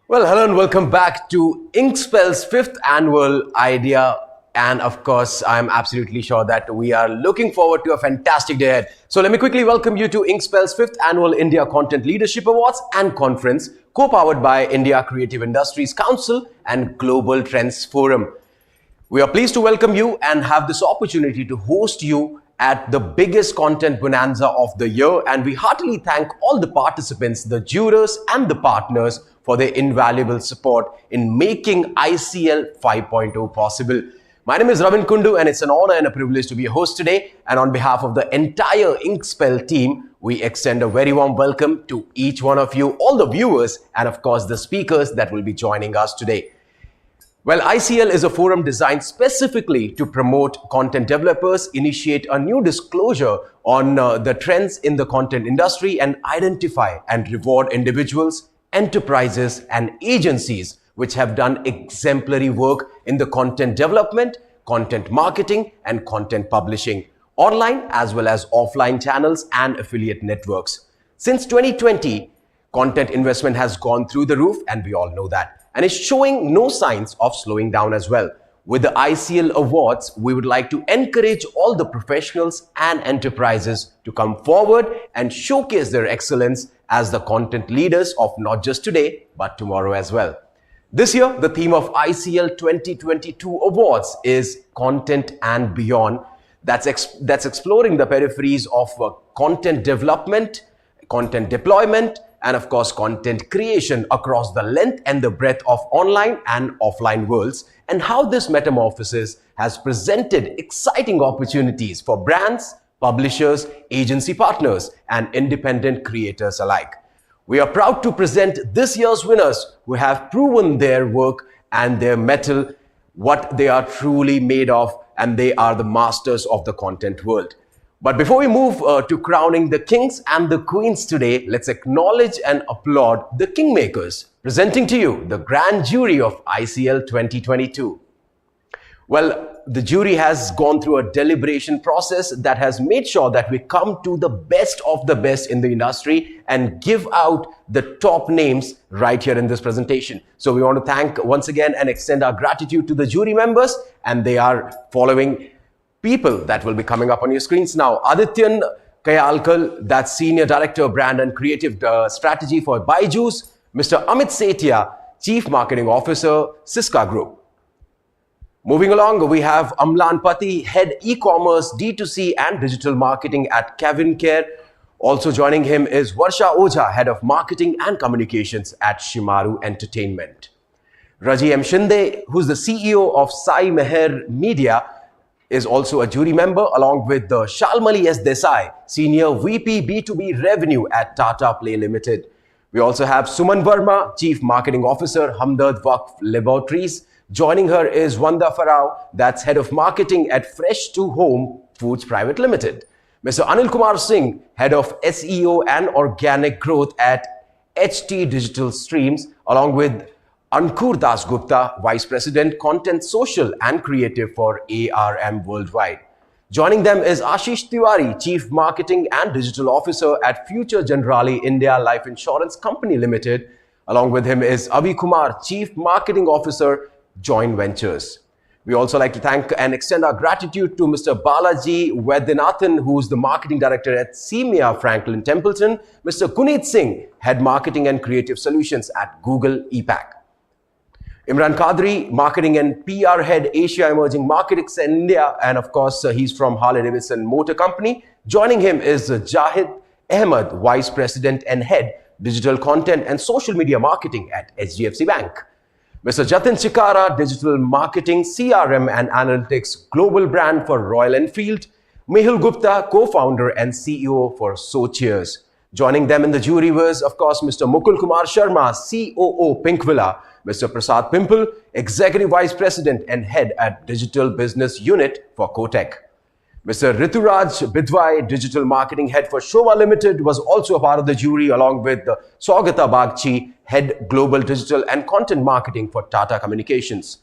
Well, hello and welcome back to Inkspell's fifth annual idea. And of course, I'm absolutely sure that we are looking forward to a fantastic day ahead. So let me quickly welcome you to Inkspell's fifth annual India Content Leadership Awards and Conference, co-powered by India Creative Industries Council and Global Trends Forum. We are pleased to welcome you and have this opportunity to host you at the biggest content bonanza of the year. And we heartily thank all the participants, the jurors and the partners for their invaluable support in making ICL 5.0 possible. My name is Ravin Kundu and it's an honor and a privilege to be a host today. And on behalf of the entire Inkspell team, we extend a very warm welcome to each one of you, all the viewers, and of course the speakers that will be joining us today. Well, ICL is a forum designed specifically to promote content developers, initiate a new disclosure on the trends in the content industry, and identify and reward individuals, enterprises, and agencies which have done exemplary work in the content development, content marketing, and content publishing, online as well as offline channels and affiliate networks. Since 2020, content investment has gone through the roof, and we all know that. And is showing no signs of slowing down as well. With the ICL Awards, we would like to encourage all the professionals and enterprises to come forward and showcase their excellence as the content leaders of not just today, but tomorrow as well. This year, the theme of ICL 2022 Awards is Content and Beyond. That's exploring the peripheries of content development, content deployment, and of course, content creation across the length and the breadth of online and offline worlds, and how this metamorphosis has presented exciting opportunities for brands, publishers, agency partners, and independent creators alike. We are proud to present this year's winners who have proven their work and their mettle, what they are truly made of, and they are the masters of the content world. But before we move to crowning the kings and the queens today, let's acknowledge and applaud the kingmakers, presenting to you the grand jury of ICL 2022. Well, the jury has gone through a deliberation process that has made sure that we come to the best of the best in the industry and give out the top names right here in this presentation. So we want to thank once again and extend our gratitude to the jury members, and they are following people that will be coming up on your screens now. Adityan Kayalkal, that's Senior Director, Brand and Creative Strategy for Byju's. Mr. Amit Setia, Chief Marketing Officer, Siska Group. Moving along, we have Amlan Pati, Head E-Commerce, D2C and Digital Marketing at Kevin Care. Also joining him is Varsha Ojha, Head of Marketing and Communications at Shimaru Entertainment. Raji M. Shinde, who's the CEO of Sai Meher Media, is also a jury member, along with the Shalmali S. Desai, Senior VP B2B Revenue at Tata Play Limited. We also have Suman Verma, Chief Marketing Officer, Hamdard Waqf Laboratories. Joining her is Wanda Farao, that's Head of Marketing at Fresh to Home Foods Private Limited. Mr. Anil Kumar Singh, Head of SEO and Organic Growth at HT Digital Streams, along with Ankur Das Gupta, Vice President, Content, Social and Creative for ARM Worldwide. Joining them is Ashish Tiwari, Chief Marketing and Digital Officer at Future Generali India Life Insurance Company Limited. Along with him is Avi Kumar, Chief Marketing Officer, Joint Ventures. We also like to thank and extend our gratitude to Mr. Balaji Vedyanathan, who is the Marketing Director at Simia Franklin Templeton, Mr. Kuneet Singh, Head Marketing and Creative Solutions at Google EPAC. Imran Kadri, Marketing and PR Head, Asia Emerging Markets in India, and of course, he's from Harley-Davidson Motor Company. Joining him is Jahid Ahmed, Vice President and Head, Digital Content and Social Media Marketing at HDFC Bank. Mr. Jatin Chikara, Digital Marketing, CRM and Analytics Global Brand for Royal Enfield. Mehul Gupta, Co-Founder and CEO for Socheers. Joining them in the jury was, of course, Mr. Mukul Kumar Sharma, COO Pinkvilla, Mr. Prasad Pimple, Executive Vice President and Head at Digital Business Unit for Kotak. Mr. Rituraj Bidwai, Digital Marketing Head for Shova Limited, was also a part of the jury, along with Saugata Bagchi, Head Global Digital and Content Marketing for Tata Communications.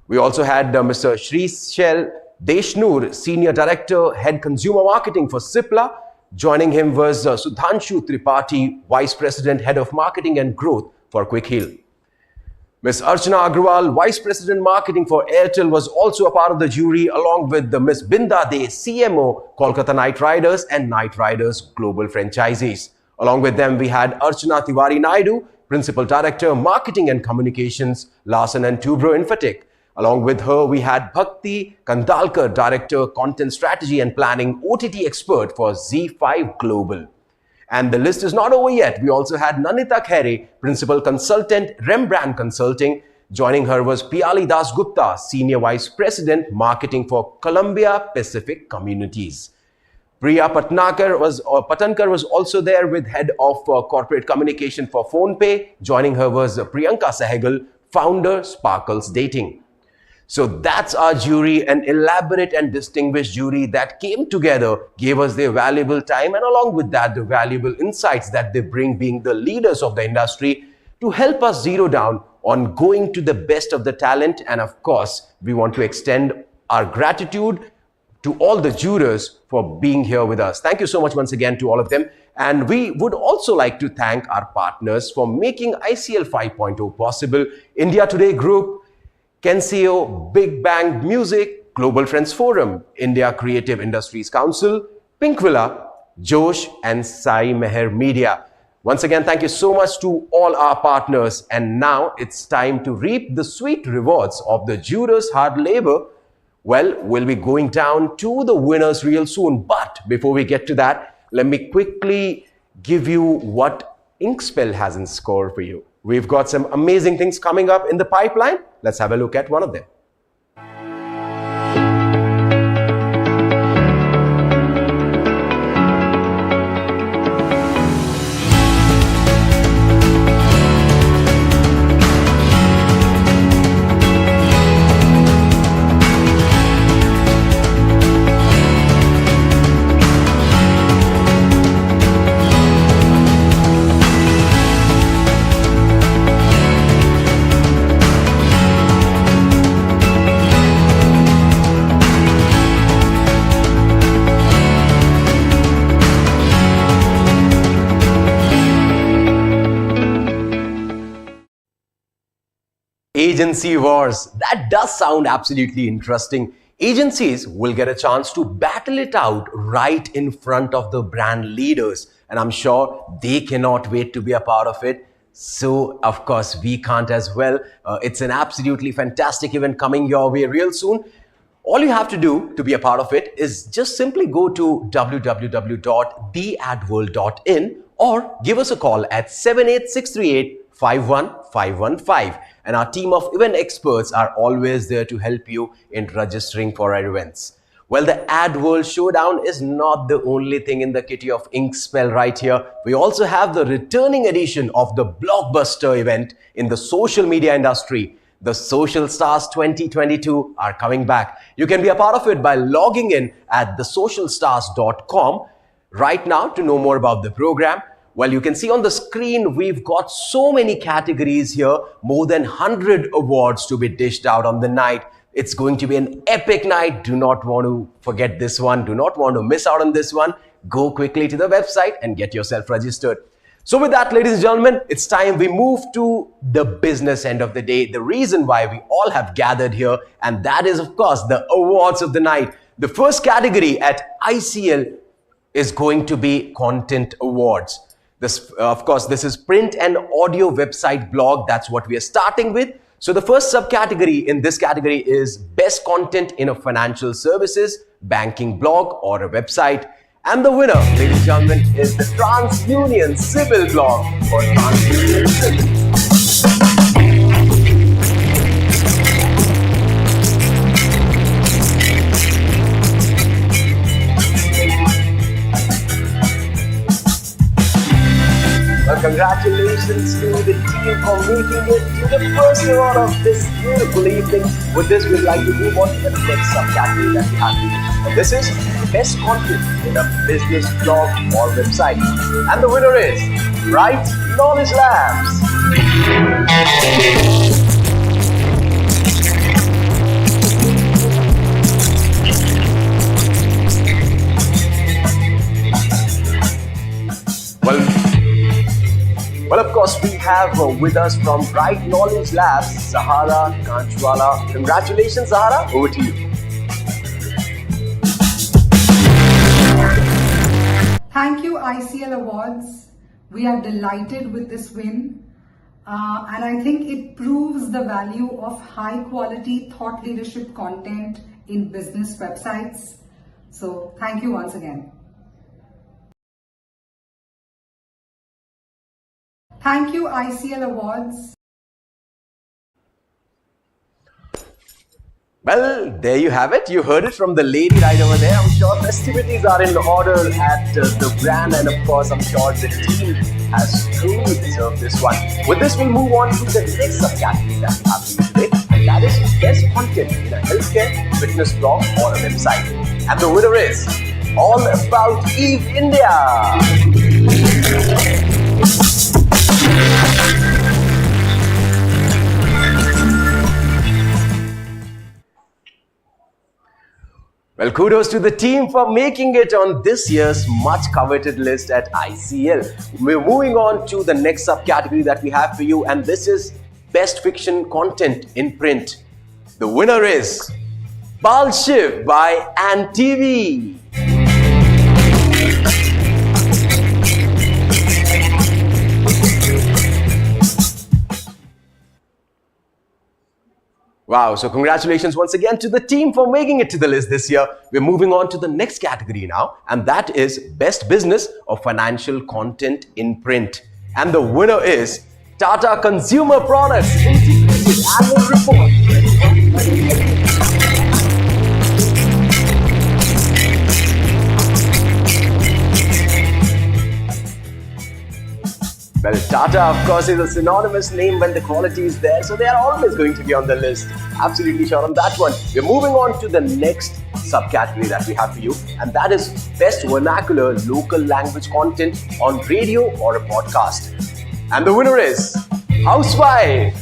We also had Mr. Shrishel Deshnur, Senior Director, Head Consumer Marketing for Cipla. Joining him was Sudhanshu Tripathi, Vice President, Head of Marketing and Growth for Quick Heal. Miss Archana Agrawal, Vice President Marketing for Airtel, was also a part of the jury, along with the Miss Binda De, CMO, Kolkata Knight Riders and Knight Riders Global Franchisees. Along with them, we had Archana Tiwari Naidu, Principal Director, Marketing and Communications, Larsen and Toubro Infotech. Along with her, we had Bhakti Kandalkar, Director, Content Strategy and Planning, OTT Expert for Z5 Global. And the list is not over yet. We also had Nanita Khere, Principal Consultant, Rembrandt Consulting. Joining her was Piali Das Gupta, Senior Vice President, Marketing for Columbia Pacific Communities. Priya Patankar was also there with Head of Corporate Communication for PhonePe. Joining her was Priyanka Sehgal, Founder, Sparkles Dating. So that's our jury, an elaborate and distinguished jury that came together, gave us their valuable time, and along with that, the valuable insights that they bring, being the leaders of the industry, to help us zero down on going to the best of the talent. And of course, we want to extend our gratitude to all the jurors for being here with us. Thank you so much once again to all of them. And we would also like to thank our partners for making ICL 5.0 possible: India Today Group, Kensio, Big Bang Music, Global Friends Forum, India Creative Industries Council, Pink Villa, Josh, and Sai Meher Media. Once again, thank you so much to all our partners. And now it's time to reap the sweet rewards of the jurors' hard labor. Well, we'll be going down to the winners real soon. But before we get to that, let me quickly give you what Inkspell has in store for you. We've got some amazing things coming up in the pipeline. Let's have a look at one of them. Agency wars. That does sound absolutely interesting. Agencies will get a chance to battle it out right in front of the brand leaders, and I'm sure they cannot wait to be a part of it. So, of course, we can't as well. It's an absolutely fantastic event coming your way real soon. All you have to do to be a part of it is just simply go to www.theadworld.in or give us a call at 78638 and our team of event experts are always there to help you in registering for our events. Well, the Ad World Showdown is not the only thing in the kitty of Inkspell right here. We also have the returning edition of the blockbuster event in the social media industry. The Social Stars 2022 are coming back. You can be a part of it by logging in at thesocialstars.com right now to know more about the program. Well, you can see on the screen, we've got so many categories here, more than 100 awards to be dished out on the night. It's going to be an epic night. Do not want to forget this one. Do not want to miss out on this one. Go quickly to the website and get yourself registered. So with that, ladies and gentlemen, it's time we move to the business end of the day, the reason why we all have gathered here, and that is, of course, the awards of the night. The first category at ICL is going to be Content Awards. This, of course, this is print and audio website blog. That's what we are starting with. So the first subcategory in this category is Best Content in a Financial Services, Banking Blog or a Website. And the winner, ladies and gentlemen, is the TransUnion Civil blog or TransUnion Civil. Well, congratulations to the team for making it to the first round of this beautiful evening. With this, we'd like to move on to the next subcategory that we have here. And this is Best Content in a Business Blog or Website. And the winner is Right Knowledge Labs. Well, of course, we have with us from Bright Knowledge Labs, Zahara Kanchwala. Congratulations, Zahara. Over to you. Thank you, ICL Awards. We are delighted with this win. And I think it proves the value of high quality thought leadership content in business websites. So thank you once again. Thank you, ICL Awards. Well, there you have it. You heard it from the lady right over there. I'm sure festivities are in order at the brand, and of course, I'm sure the team has truly deserved this one. With this, we'll move on to the next subcategory that we have for you today, and that is best content in a healthcare, fitness blog, or a website. And the winner is All About Eve India. Well, kudos to the team for making it on this year's much coveted list at ICL. We're moving on to the next subcategory that we have for you, and this is Best Fiction Content in Print. The winner is Bal Shiv by ANTV. Wow, so congratulations once again to the team for making it to the list this year. We're moving on to the next category now, and that is Best Business or Financial Content in Print. And the winner is Tata Consumer Products Integrated Annual Report. Well, Tata, of course, is a synonymous name when the quality is there, so they are always going to be on the list. Absolutely sure on that one. We're moving on to the next subcategory that we have for you, and that is Best Vernacular Local Language Content on Radio or a Podcast. And the winner is Housewife.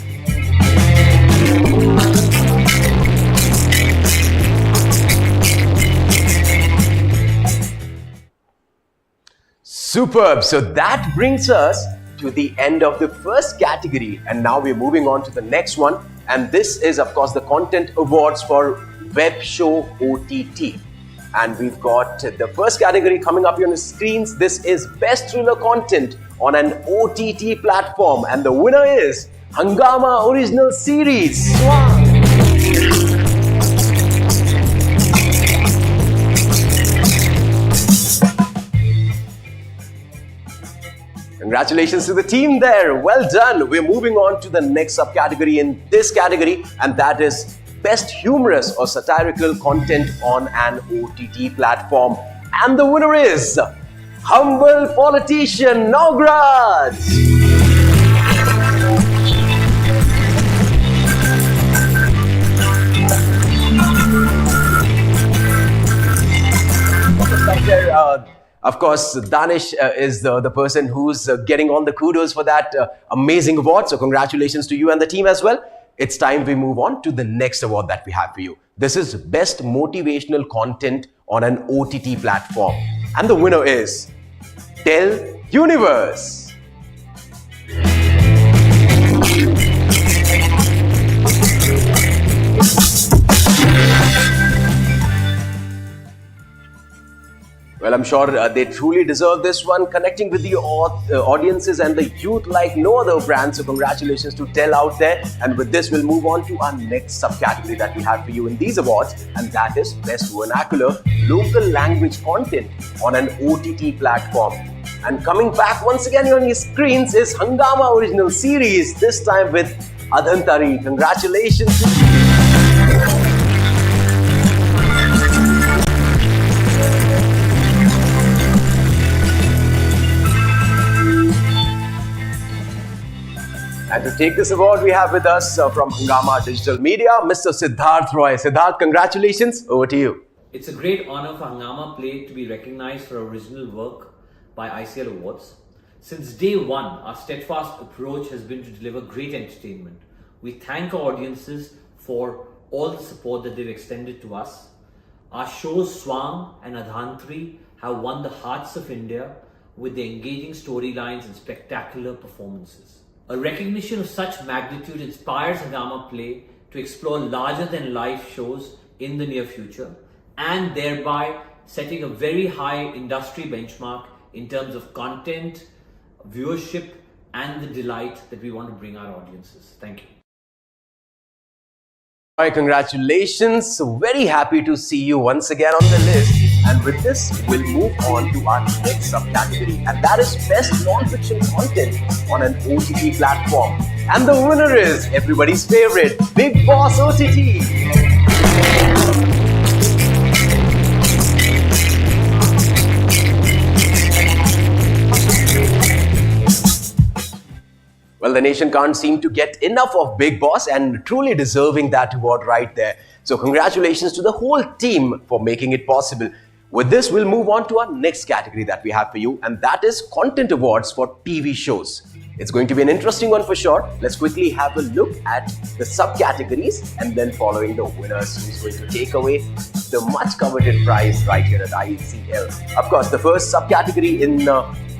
Superb. So that brings us to the end of the first category, and now we're moving on to the next one, and this is of course the Content Awards for Web Show OTT. And we've got the first category coming up here on the screens. This is Best Thriller Content on an OTT platform, and the winner is Hungama Original Series. Wow. Congratulations to the team there. Well done. We're moving on to the next subcategory in this category, and that is Best Humorous or Satirical Content on an OTT platform. And the winner is Humble Politician Nagraj. Of course, Danish is the person who's getting all the kudos for that amazing award. So congratulations to you and the team as well. It's time we move on to the next award that we have for you. This is Best Motivational Content on an OTT platform. And the winner is Tell Universe. Well, I'm sure they truly deserve this one, connecting with the audiences and the youth like no other brand. So congratulations to Tell out there. And with this, we'll move on to our next subcategory that we have for you in these awards, and that is Best Vernacular Local Language Content on an OTT platform. And coming back once again on your screens is Hungama Original Series, this time with Adhantari. Congratulations. And to take this award, we have with us from Hungama Digital Media, Mr. Siddharth Roy. Siddharth, congratulations. Over to you. It's a great honor for Hungama Play to be recognized for original work by ICL Awards. Since day one, our steadfast approach has been to deliver great entertainment. We thank our audiences for all the support that they've extended to us. Our shows Swang and Adhantri have won the hearts of India with their engaging storylines and spectacular performances. A recognition of such magnitude inspires Hungama Play to explore larger than life shows in the near future, and thereby setting a very high industry benchmark in terms of content, viewership, and the delight that we want to bring our audiences. Thank you. All right, congratulations. So very happy to see you once again on the list. And with this, we'll move on to our next subcategory, and that is Best Non-Fiction Content on an OTT platform. And the winner is everybody's favorite, Bigg Boss OTT. Well, the nation can't seem to get enough of Bigg Boss, and truly deserving that award right there. So congratulations to the whole team for making it possible. With this, we'll move on to our next category that we have for you, and that is Content Awards for TV shows. It's going to be an interesting one for sure. Let's quickly have a look at the subcategories, and then following the winners who's going to take away the much coveted prize right here at ICL. Of course, the first subcategory in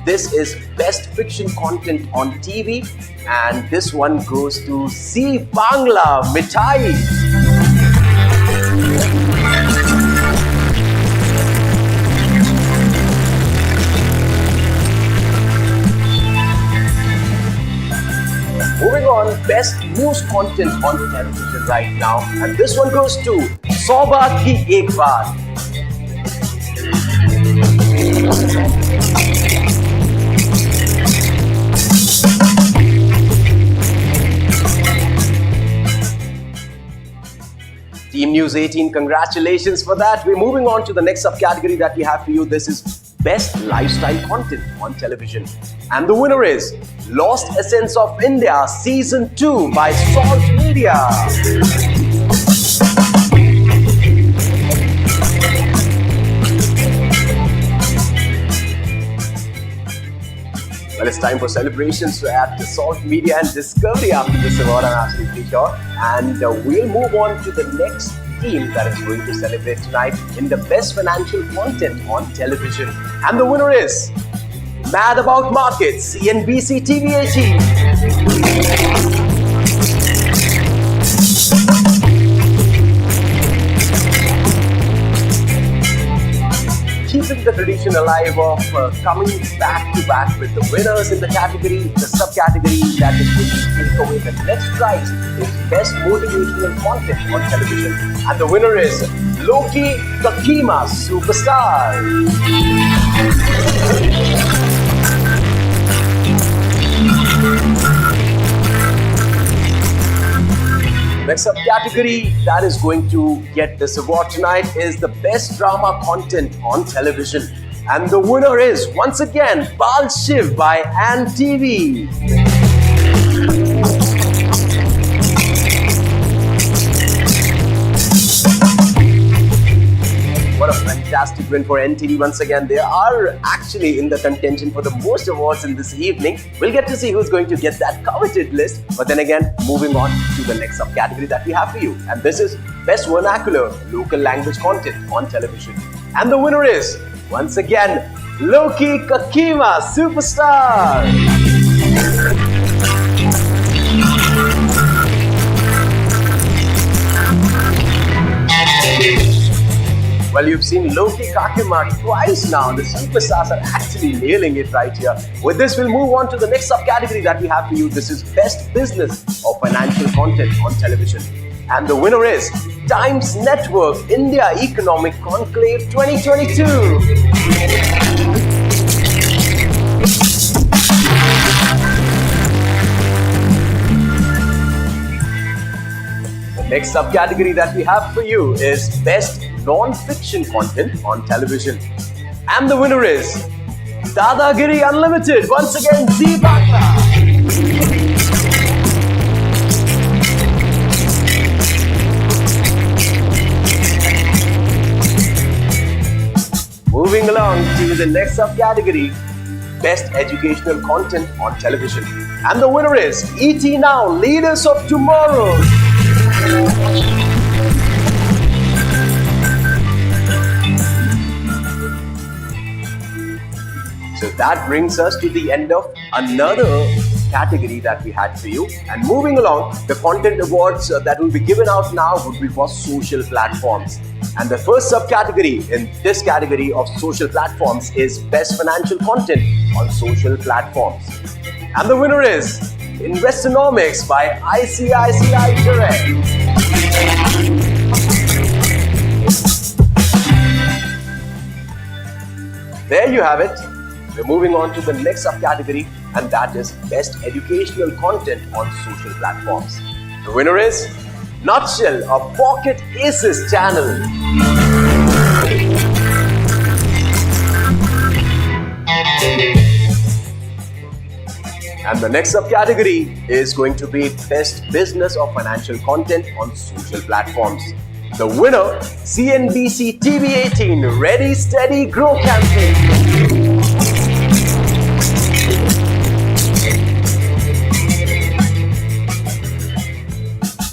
this is Best Fiction Content on TV, and this one goes to C Bangla Mithai. Moving on, Best News Content on Television right now, and this one goes to Soba Ki Ek Baat. Team News 18, congratulations for that. We're moving on to the next subcategory that we have for you. This is Best Lifestyle Content on Television. And the winner is Lost Essence of India Season 2 by Salt Media. Well, it's time for celebrations at the Salt Media and Discovery after this award, I'm absolutely sure. And we'll move on to the next team that is going to celebrate tonight in the Best Financial Content on Television. And the winner is Mad About Markets, CNBC TV 18. Keeping the tradition alive of coming back to back with the winners in the category, the subcategory that is going to take away the next prize is Best Motivational Content on Television. And the winner is Loki Kakima Superstar. Next subcategory that is going to get this award tonight is the Best Drama Content on Television. And the winner is, once again, Bal Shiv by Ann TV. What a fantastic win for NTV once again. They are actually in the contention for the most awards in this evening. We'll get to see who's going to get that coveted list. But then again, moving on to the next subcategory that we have for you. And this is Best Vernacular Local Language Content on Television. And the winner is, once again, Loki Kakima Superstar. Well, you've seen Loki Kakima twice now. The superstars are actually nailing it right here. With this, we'll move on to the next subcategory that we have for you. This is Best Business or Financial Content on Television. And the winner is Times Network India Economic Conclave 2022. The next subcategory that we have for you is Best Non-Fiction Content on Television. And the winner is Dadagiri Unlimited, once again, Zee Bangla. Moving along to the next subcategory, Best Educational Content on Television. And the winner is ET Now, Leaders of Tomorrow. So that brings us to the end of another category that we had for you. And moving along, the content awards that will be given out now would be for social platforms. And the first subcategory in this category of social platforms is Best Financial Content on Social Platforms. And the winner is Investonomics by ICICI Direct. There you have it. We're moving on to the next subcategory, and that is Best Educational Content on Social Platforms. The winner is Nutshell, a Pocket Aces channel. And the next subcategory is going to be Best Business or Financial Content on Social Platforms. The winner, CNBC TV18 Ready, Steady, Grow campaign.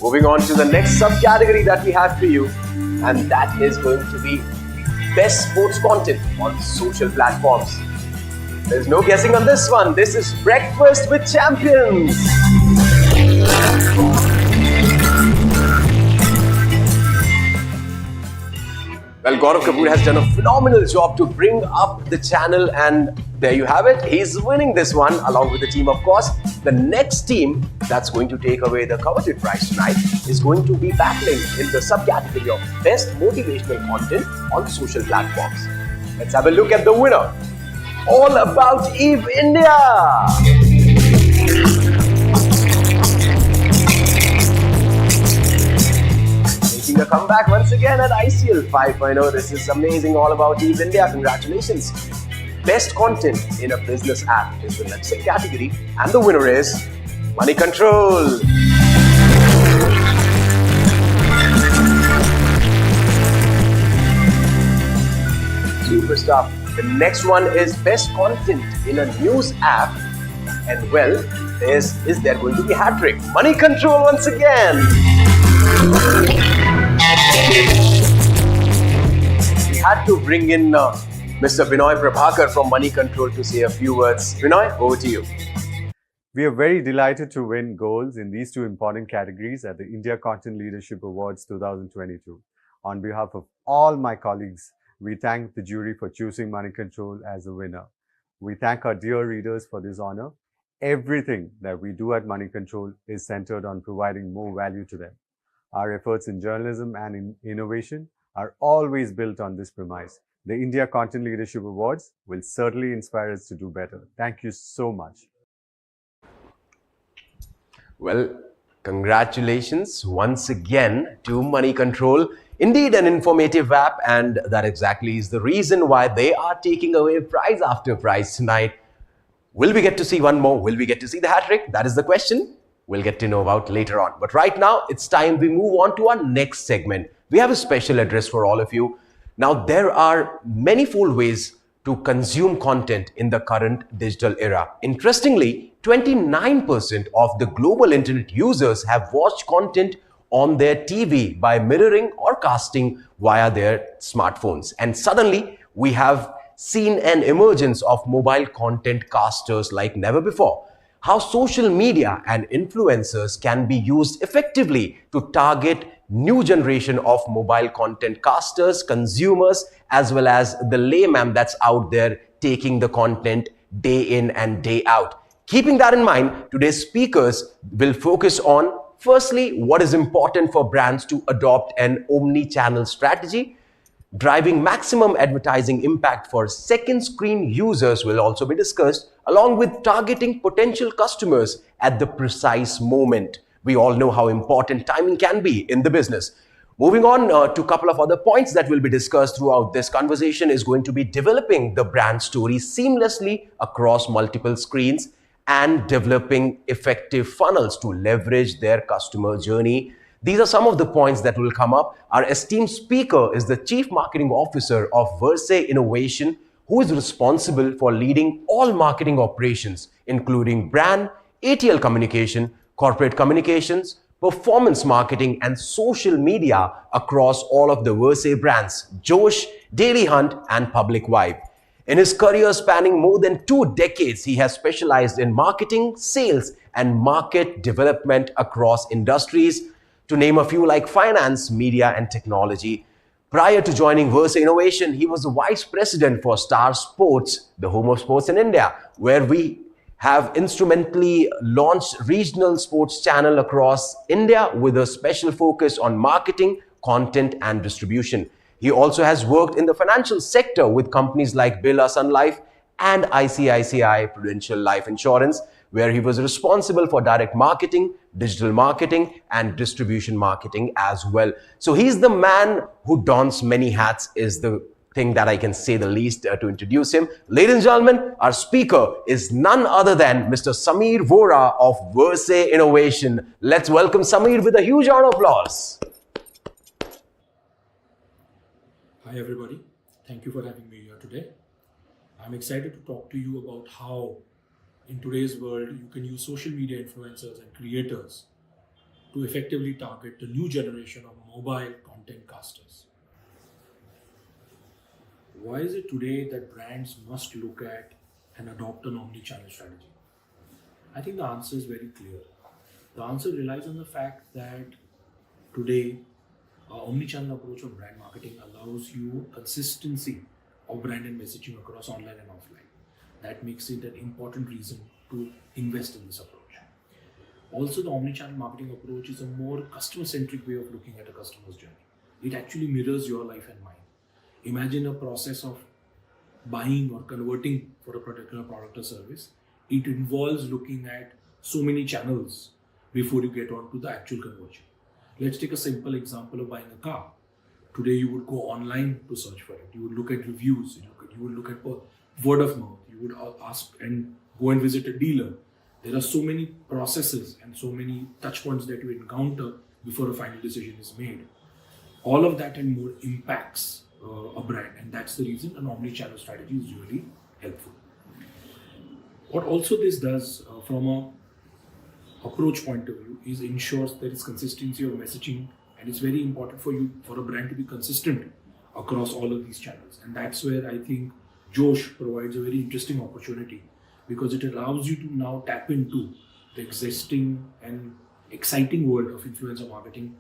Moving on to the next subcategory that we have for you, and that is going to be Best Sports Content on Social Platforms. There's no guessing on this one. This is Breakfast with Champions. Well, Gaurav Kapoor has done a phenomenal job to bring up the channel, and there you have it. He's winning this one along with the team, of course. The next team that's going to take away the coveted prize tonight is going to be battling in the subcategory of Best Motivational Content on Social Platforms. Let's have a look at the winner. All About Eve India. A comeback once again at ICL 5.0. This is amazing. All About Eve India. Congratulations. Best content in a business app is the next category, and the winner is Money Control. Super stuff. The next one is Best Content in a News App, and well, is there going to be a hat trick? Money Control once again. We had to bring in Mr. Binoy Prabhakar from Money Control to say a few words. Binoy, over to you. We are very delighted to win golds in these two important categories at the India Content Leadership Awards 2022. On behalf of all my colleagues, we thank the jury for choosing Money Control as a winner. We thank our dear readers for this honor. Everything that we do at Money Control is centered on providing more value to them. Our efforts in journalism and in innovation are always built on this premise. The India Content Leadership Awards will certainly inspire us to do better. Thank you so much. Well, congratulations once again to Money Control. Indeed, an informative app, and that exactly is the reason why they are taking away prize after prize tonight. Will we get to see one more? Will we get to see the hat trick? That is the question we'll get to know about later on. But right now, it's time we move on to our next segment. We have a special address for all of you. Now, there are manifold ways to consume content in the current digital era. Interestingly, 29% of the global internet users have watched content on their TV by mirroring or casting via their smartphones. And suddenly, we have seen an emergence of mobile content casters like never before. How social media and influencers can be used effectively to target new generation of mobile content casters, consumers, as well as the layman that's out there taking the content day in and day out. Keeping that in mind, today's speakers will focus on, firstly, what is important for brands to adopt an omni-channel strategy. Driving maximum advertising impact for second screen users will also be discussed, along with targeting potential customers at the precise moment. We all know how important timing can be in the business. Moving on to a couple of other points that will be discussed throughout this conversation is going to be developing the brand story seamlessly across multiple screens and developing effective funnels to leverage their customer journey. These are some of the points that will come up. Our esteemed speaker is the Chief Marketing Officer of Verse Innovation, who is responsible for leading all marketing operations, including brand, ATL communication, corporate communications, performance marketing, and social media across all of the Verse brands, Josh, Daily Hunt, and Public Vibe. In his career spanning more than 2 decades, he has specialized in marketing, sales, and market development across industries, to name a few like finance, media, and technology. Prior to joining Versa Innovation, he was the vice president for Star Sports, the home of sports in India, where we have instrumentally launched regional sports channel across India with a special focus on marketing, content, and distribution. He also has worked in the financial sector with companies like Birla Sun Life and ICICI Prudential Life Insurance, where he was responsible for direct marketing, digital marketing, and distribution marketing as well. So he's the man who dons many hats, is the thing that I can say the least to introduce him. Ladies and gentlemen, our speaker is none other than Mr. Samir Vora of Versa Innovation. Let's welcome Samir with a huge round of applause. Hi everybody, thank you for having me here today. I'm excited to talk to you about how in today's world you can use social media influencers and creators to effectively target the new generation of mobile content casters. Why is it today that brands must look at and adopt an omni-channel strategy? I think the answer is very clear. The answer relies on the fact that today our omni-channel approach of brand marketing allows you consistency of brand and messaging across online and offline. That makes it an important reason to invest in this approach. Also, the omni-channel marketing approach is a more customer-centric way of looking at a customer's journey. It actually mirrors your life and mine. Imagine a process of buying or converting for a particular product or service. It involves looking at so many channels before you get on to the actual conversion. Let's take a simple example of buying a car. Today you would go online to search for it. You would look at reviews, you would look at word of mouth, you would ask and go and visit a dealer. There are so many processes and so many touch points that you encounter before a final decision is made. All of that and more impacts a brand, and that's the reason an omni-channel strategy is really helpful. What also this does from a approach point of view is ensures there is consistency of messaging, and it's very important for a brand to be consistent across all of these channels. And that's where I think Josh provides a very interesting opportunity, because it allows you to now tap into the existing and exciting world of influencer marketing,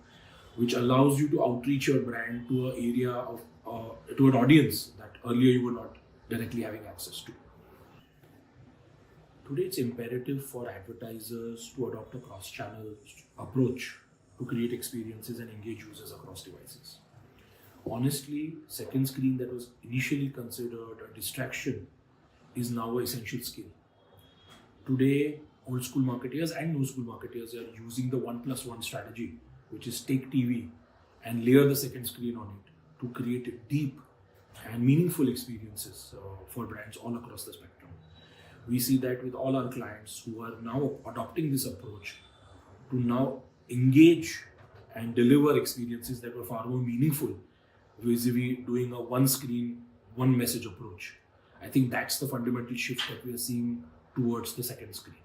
which allows you to outreach your brand to an area of to an audience that earlier you were not directly having access to. Today, it's imperative for advertisers to adopt a cross-channel approach to create experiences and engage users across devices. Honestly, second screen that was initially considered a distraction is now an essential skill. Today, old school marketers and new school marketers are using the 1+1 strategy, which is take TV and layer the second screen on it to create deep and meaningful experiences for brands all across the spectrum. We see that with all our clients who are now adopting this approach to now engage and deliver experiences that were far more meaningful vis-a-vis doing a one screen, one message approach. I think that's the fundamental shift that we are seeing towards the second screen.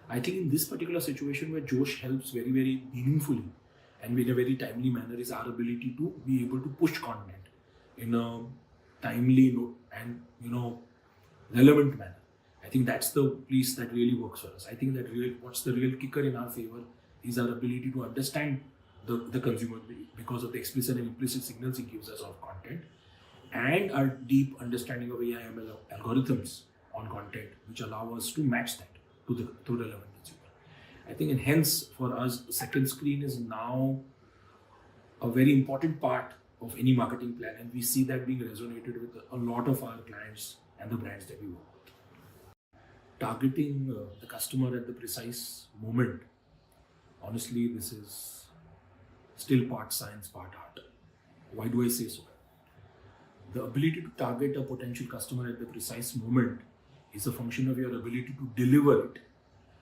I think in this particular situation where Josh helps very, very meaningfully and in a very timely manner is our ability to be able to push content in a timely and relevant manner. I think that's the piece that really works for us. I think that what's the real kicker in our favor is our ability to understand the consumer because of the explicit and implicit signals it gives us of content, and our deep understanding of AI/ML algorithms on content, which allow us to match that to the relevant consumer. I think, and hence for us, the second screen is now a very important part of any marketing plan, and we see that being resonated with a lot of our clients and the brands that we work with. Targeting the customer at the precise moment, honestly, this is still part science, part art. Why do I say so? The ability to target a potential customer at the precise moment is a function of your ability to deliver it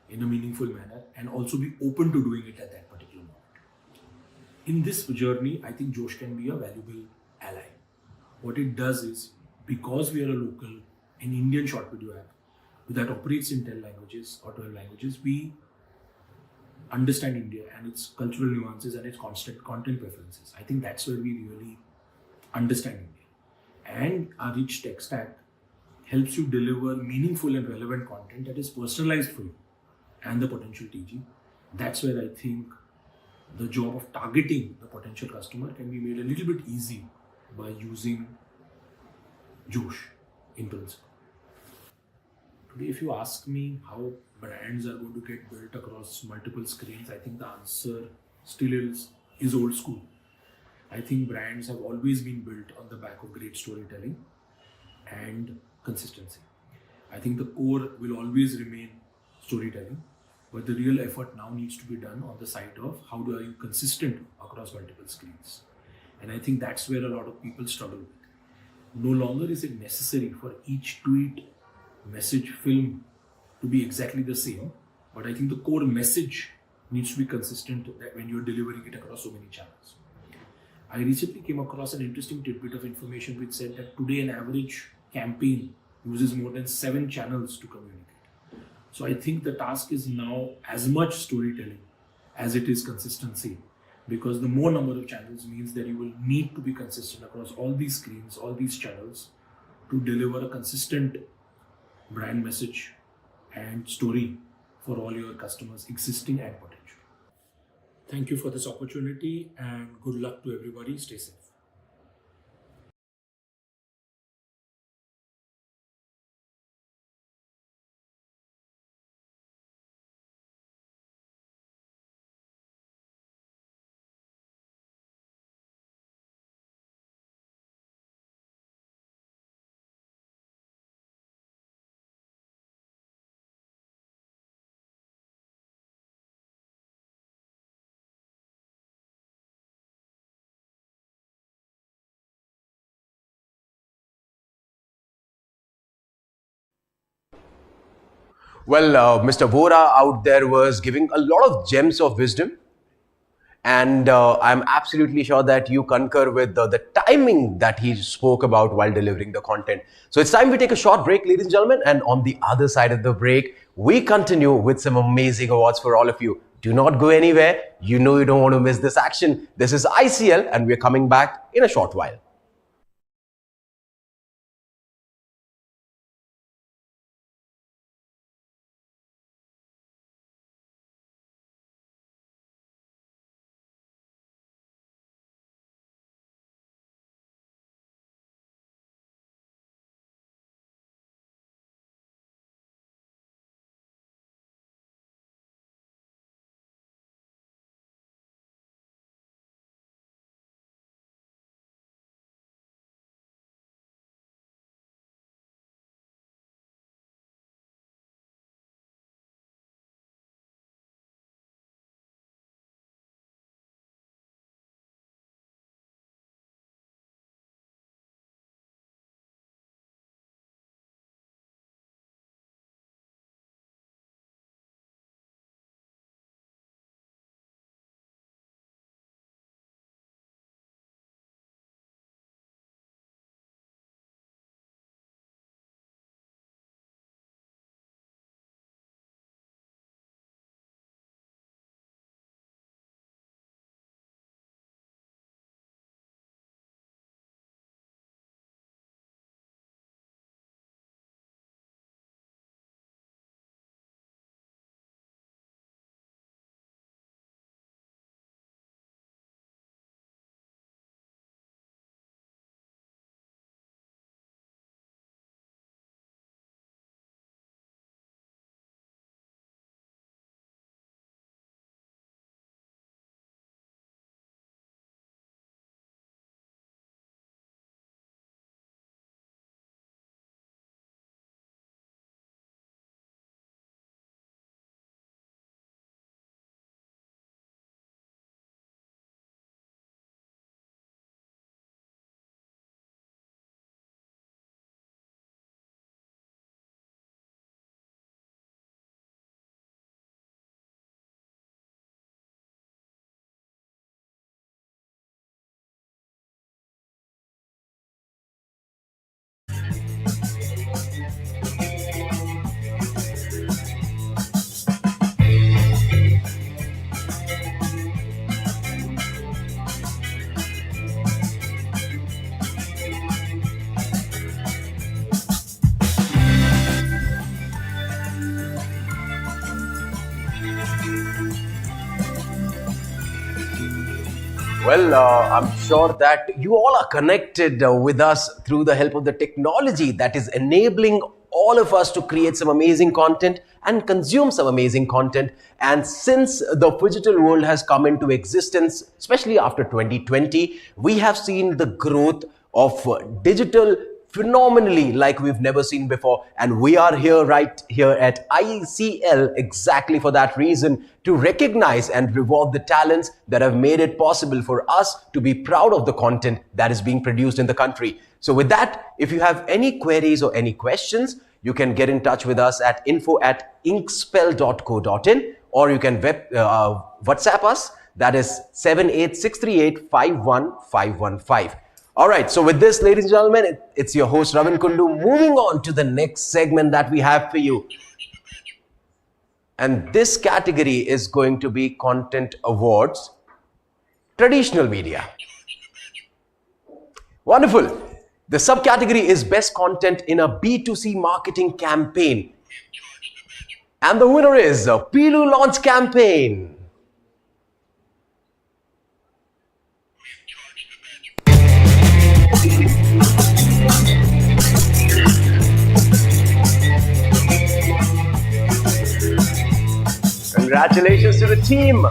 in a meaningful manner and also be open to doing it at that particular moment. In this journey, I think Josh can be a valuable ally. What it does is, because we are a local and Indian short video app that operates in 10 languages or 12 languages, we understand India and its cultural nuances and its constant content preferences. I think that's where we really understand India. And our rich tech stack helps you deliver meaningful and relevant content that is personalized for you and the potential TG. That's where I think the job of targeting the potential customer can be made a little bit easy by using Josh in principle. Today, if you ask me how brands are going to get built across multiple screens, I think the answer still is old school. I think brands have always been built on the back of great storytelling and consistency. I think the core will always remain storytelling, but the real effort now needs to be done on the side of how are you consistent across multiple screens. And I think that's where a lot of people struggle with. No longer is it necessary for each tweet, message, film to be exactly the same, but I think the core message needs to be consistent that when you're delivering it across so many channels. I recently came across an interesting tidbit of information which said that today an average campaign uses more than 7 channels to communicate. So I think the task is now as much storytelling as it is consistency, because the more number of channels means that you will need to be consistent across all these screens, all these channels to deliver a consistent brand message and story for all your customers, existing and potential. Thank you for this opportunity and good luck to everybody. Stay safe. Well, Mr. Vora out there was giving a lot of gems of wisdom. And I'm absolutely sure that you concur with the timing that he spoke about while delivering the content. So it's time we take a short break, ladies and gentlemen. And on the other side of the break, we continue with some amazing awards for all of you. Do not go anywhere. You know you don't want to miss this action. This is ICL, and we're coming back in a short while. Well, I'm sure that you all are connected with us through the help of the technology that is enabling all of us to create some amazing content and consume some amazing content. And since the digital world has come into existence, especially after 2020, we have seen the growth of digital phenomenally like we've never seen before. And we are here right here at ICL exactly for that reason, to recognize and reward the talents that have made it possible for us to be proud of the content that is being produced in the country. So with that, if you have any queries or any questions, you can get in touch with us at info@inkspell.co.in, or you can WhatsApp us, that is 78638 All right, so with this, ladies and gentlemen, it's your host Ravin Kundu moving on to the next segment that we have for you. And this category is going to be Content Awards, Traditional Media. Wonderful. The subcategory is Best Content in a B2C Marketing Campaign. And the winner is Pilu Launch Campaign. Congratulations to the team.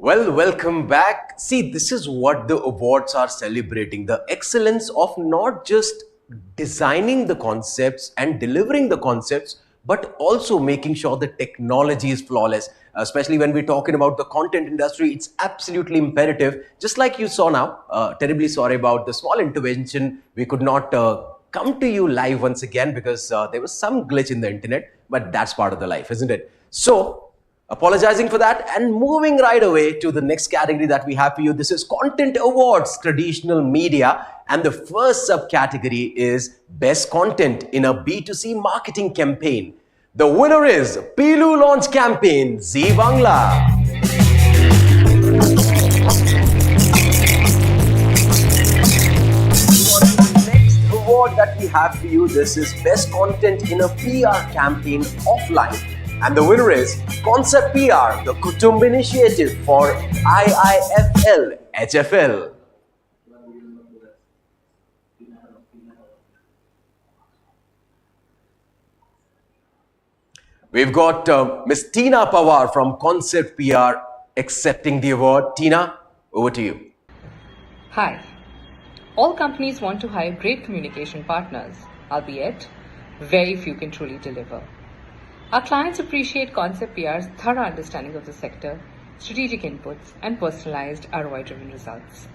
Well, welcome back. See, this is what the awards are celebrating, the excellence of not just designing the concepts and delivering the concepts, but also making sure the technology is flawless. Especially when we're talking about the content industry, it's absolutely imperative. Just like you saw now, terribly sorry about the small intervention. We could not come to you live once again because there was some glitch in the internet, but that's part of the life, isn't it? So, apologizing for that and moving right away to the next category that we have for you. This is Content Awards, Traditional Media. And the first subcategory is Best Content in a B2C Marketing Campaign. The winner is Pilu Launch Campaign, Z Bangla. Next award that we have for you, this is Best Content in a PR Campaign Offline. And the winner is Concept PR, the Kutumb Initiative for IIFL HFL. We've got Miss Tina Pawar from Concept PR accepting the award. Tina, over to you. Hi. All companies want to hire great communication partners, albeit very few can truly deliver. Our clients appreciate Concept PR's thorough understanding of the sector, strategic inputs, and personalized ROI-driven results.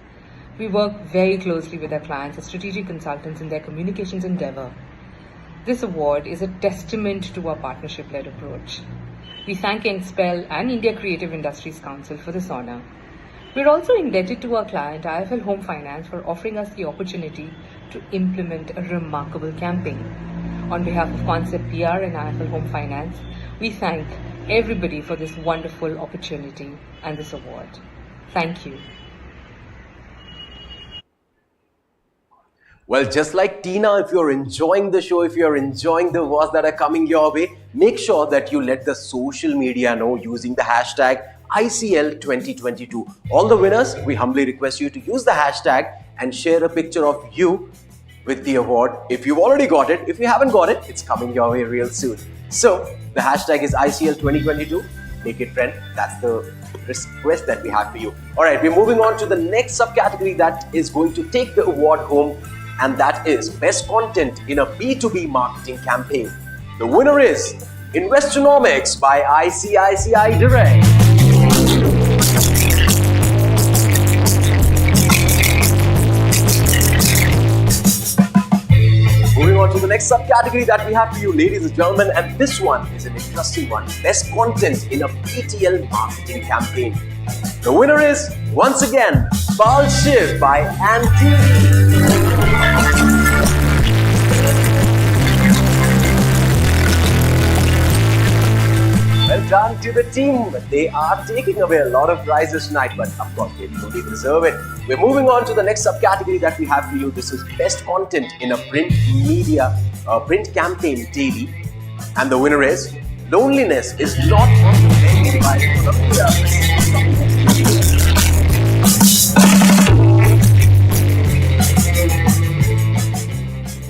We work very closely with our clients as strategic consultants in their communications endeavor. This award is a testament to our partnership-led approach. We thank Inkspell and India Creative Industries Council for this honor. We're also indebted to our client IIFL Home Finance for offering us the opportunity to implement a remarkable campaign. On behalf of Concept PR and IIFL Home Finance, we thank everybody for this wonderful opportunity and this award. Thank you. Well, just like Tina, if you're enjoying the show, if you're enjoying the awards that are coming your way, make sure that you let the social media know using the hashtag ICL2022. All the winners, we humbly request you to use the hashtag and share a picture of you with the award. If you've already got it, if you haven't got it, it's coming your way real soon. So the hashtag is ICL2022. Make it trend. That's the request that we have for you. All right, we're moving on to the next subcategory that is going to take the award home, and that is Best Content in a B2B Marketing Campaign. The winner is Investonomics by ICICI Direct. Moving on to the next subcategory that we have for you, ladies and gentlemen, and this one is an interesting one. Best Content in a PTL Marketing Campaign. The winner is, once again, Bal Shiv by Anti. Well done to the team. They are taking away a lot of prizes tonight, but of course they truly deserve it. We're moving on to the next subcategory that we have for you. This is Best Content in a Print Media, Print Campaign Daily. And the winner is Loneliness is Not on the Menu by Columbia.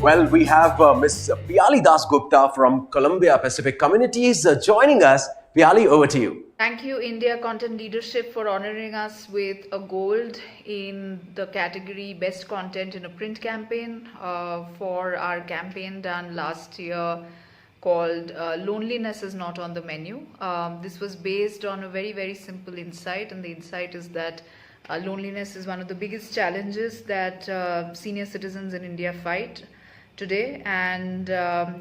Well, we have Ms. Piali Das Gupta from Columbia Pacific Communities joining us. Piali, over to you. Thank you, India Content Leadership, for honoring us with a gold in the category Best Content in a Print Campaign for our campaign done last year called Loneliness is Not on the Menu. This was based on a very, very simple insight, and the insight is that loneliness is one of the biggest challenges that senior citizens in India fight today, and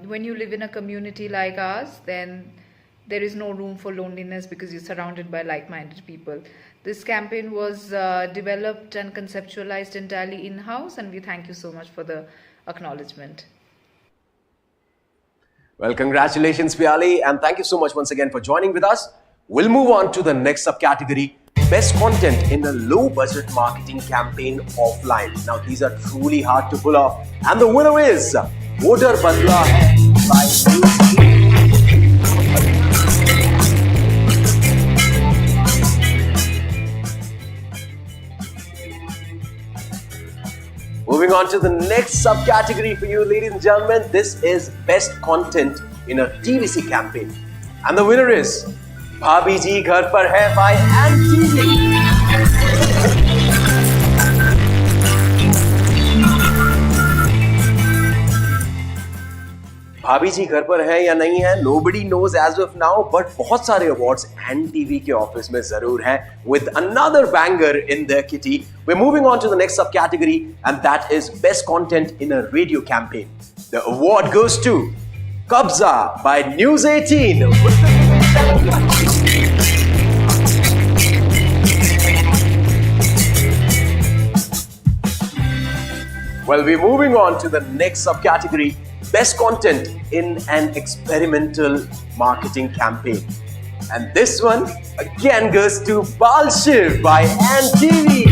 when you live in a community like ours, then there is no room for loneliness because you're surrounded by like-minded people. This campaign was developed and conceptualized entirely in-house, and we thank you so much for the acknowledgement. Well, congratulations, Piali, and thank you so much once again for joining with us. We'll move on to the next subcategory, Best Content in a Low-Budget Marketing Campaign Offline. Now, these are truly hard to pull off, and the winner is Voter Badla Hai by News. Moving on to the next subcategory for you, ladies and gentlemen. This is Best Content in a TVC Campaign. And the winner is भाभी जी घर पर है by NTV. भाभी जी घर पर है या नहीं है, nobody knows as of now, but बहुत सारे awards NTV के ऑफिस में जरूर हैं with another banger in their kitty. We're moving on to the next subcategory, and that is best content in a radio campaign. The award goes to Kabza by News 18. Well, we're moving on to the next subcategory, best content in an experimental marketing campaign. And this one again goes to Bal Shiv by NTV.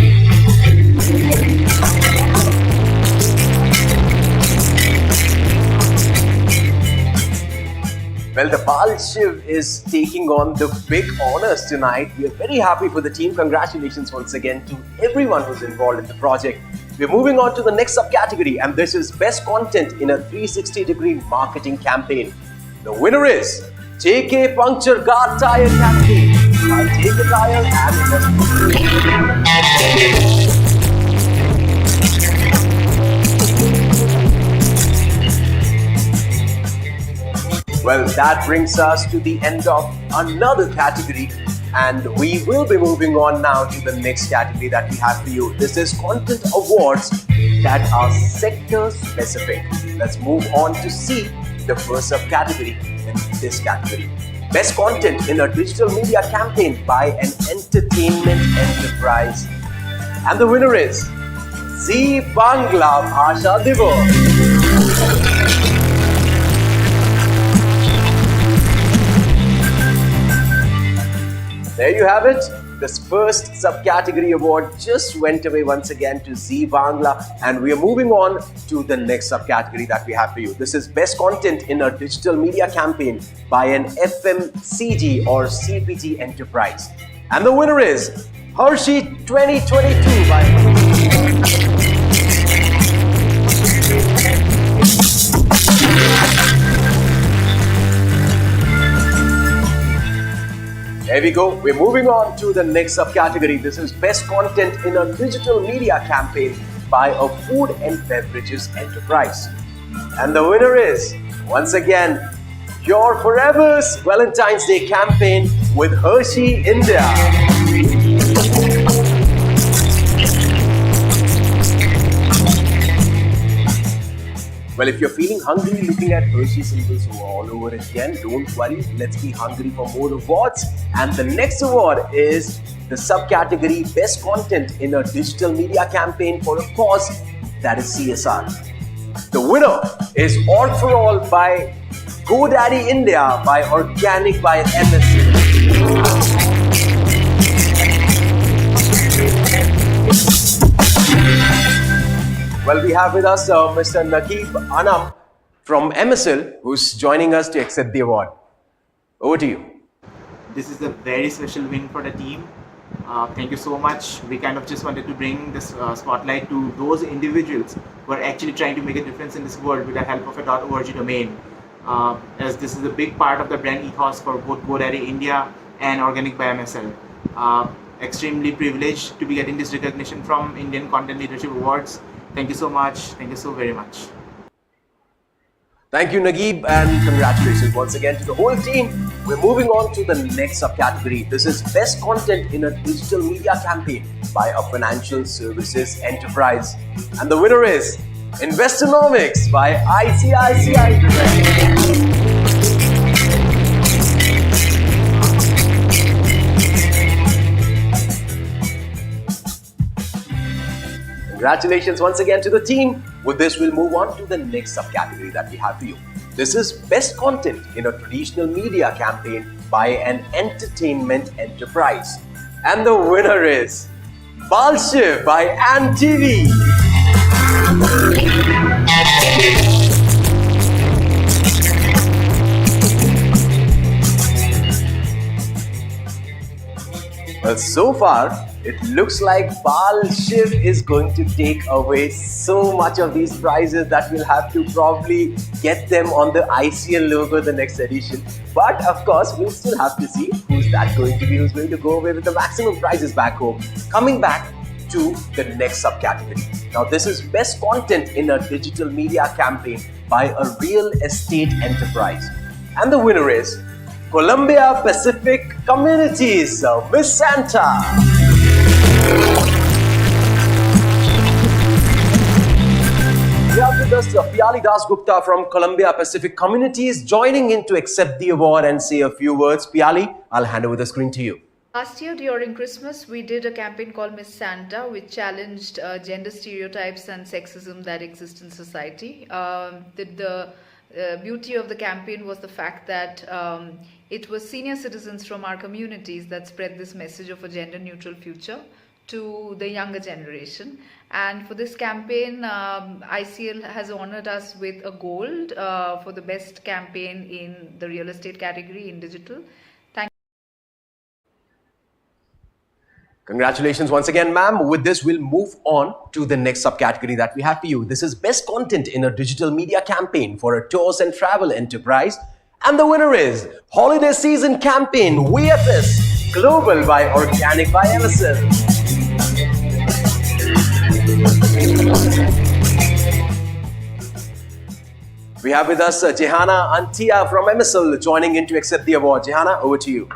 Well, the Bal Shiv is taking on the big honors tonight. We are very happy for the team. Congratulations once again to everyone who's involved in the project. We're moving on to the next subcategory, and this is best content in a 360-degree marketing campaign. The winner is JK Puncture Guard Tire Campaign by JK Tire and Well, that brings us to the end of another category, and we will be moving on now to the next category that we have for you. This is content awards that are sector specific. Let's move on to see the first subcategory in this category. Best content in a digital media campaign by an entertainment enterprise. And the winner is Z Bangla Bhasha Divas. There you have it. This first subcategory award just went away once again to Z Bangla, and we are moving on to the next subcategory that we have for you. This is best content in a digital media campaign by an FMCG or CPG enterprise. And the winner is Hershey 2022 by There we go. We're moving on to the next subcategory. This is best content in a digital media campaign by a food and beverages enterprise. And the winner is, once again, Your Forever's Valentine's Day campaign with Hershey India. Well, if you're feeling hungry looking at Hershey symbols all over again, don't worry. Let's be hungry for more awards. And the next award is the subcategory Best Content in a Digital Media Campaign for a cause, that is CSR. The winner is All for All by GoDaddy India by Organic by MSC. Well, we have with us Mr. Naqib Anam from MSL, who's joining us to accept the award. Over to you. This is a very special win for the team. Thank you so much. We kind of just wanted to bring this spotlight to those individuals who are actually trying to make a difference in this world with the help of a .org domain. As this is a big part of the brand ethos for both GoDaddy India and Organic by MSL. Extremely privileged to be getting this recognition from Indian Content Leadership Awards. Thank you so much. Thank you so very much. Thank you, Naqib, and congratulations once again to the whole team. We're moving on to the next subcategory. This is Best Content in a Digital Media Campaign by a Financial Services Enterprise. And the winner is Investonomics by ICICI Direct. Congratulations once again to the team. With this, we'll move on to the next subcategory that we have for you. This is Best Content in a Traditional Media Campaign by an Entertainment Enterprise. And the winner is Bal Shiv by NTV. Well, so far, it looks like Pal Shiv is going to take away so much of these prizes that we'll have to probably get them on the ICL logo the next edition. But of course, we'll still have to see who's that going to be, who's going to go away with the maximum prizes back home. Coming back to the next subcategory. Now, this is best content in a digital media campaign by a real estate enterprise. And the winner is Columbia Pacific Communities, Miss Santa. We have with us Piali Dasgupta from Columbia Pacific Communities joining in to accept the award and say a few words. Piali, I'll hand over the screen to you. Last year during Christmas, we did a campaign called Miss Santa, which challenged gender stereotypes and sexism that exist in society. The beauty of the campaign was the fact that it was senior citizens from our communities that spread this message of a gender-neutral future to the younger generation. And for this campaign, ICL has honored us with a gold for the best campaign in the real estate category in digital. Congratulations once again, ma'am. With this, we'll move on to the next subcategory that we have for you. This is best content in a digital media campaign for a tours and travel enterprise. And the winner is Holiday Season Campaign VFS Global by Organic by MSL. We have with us Jehana Antia from MSL joining in to accept the award. Jehana, over to you.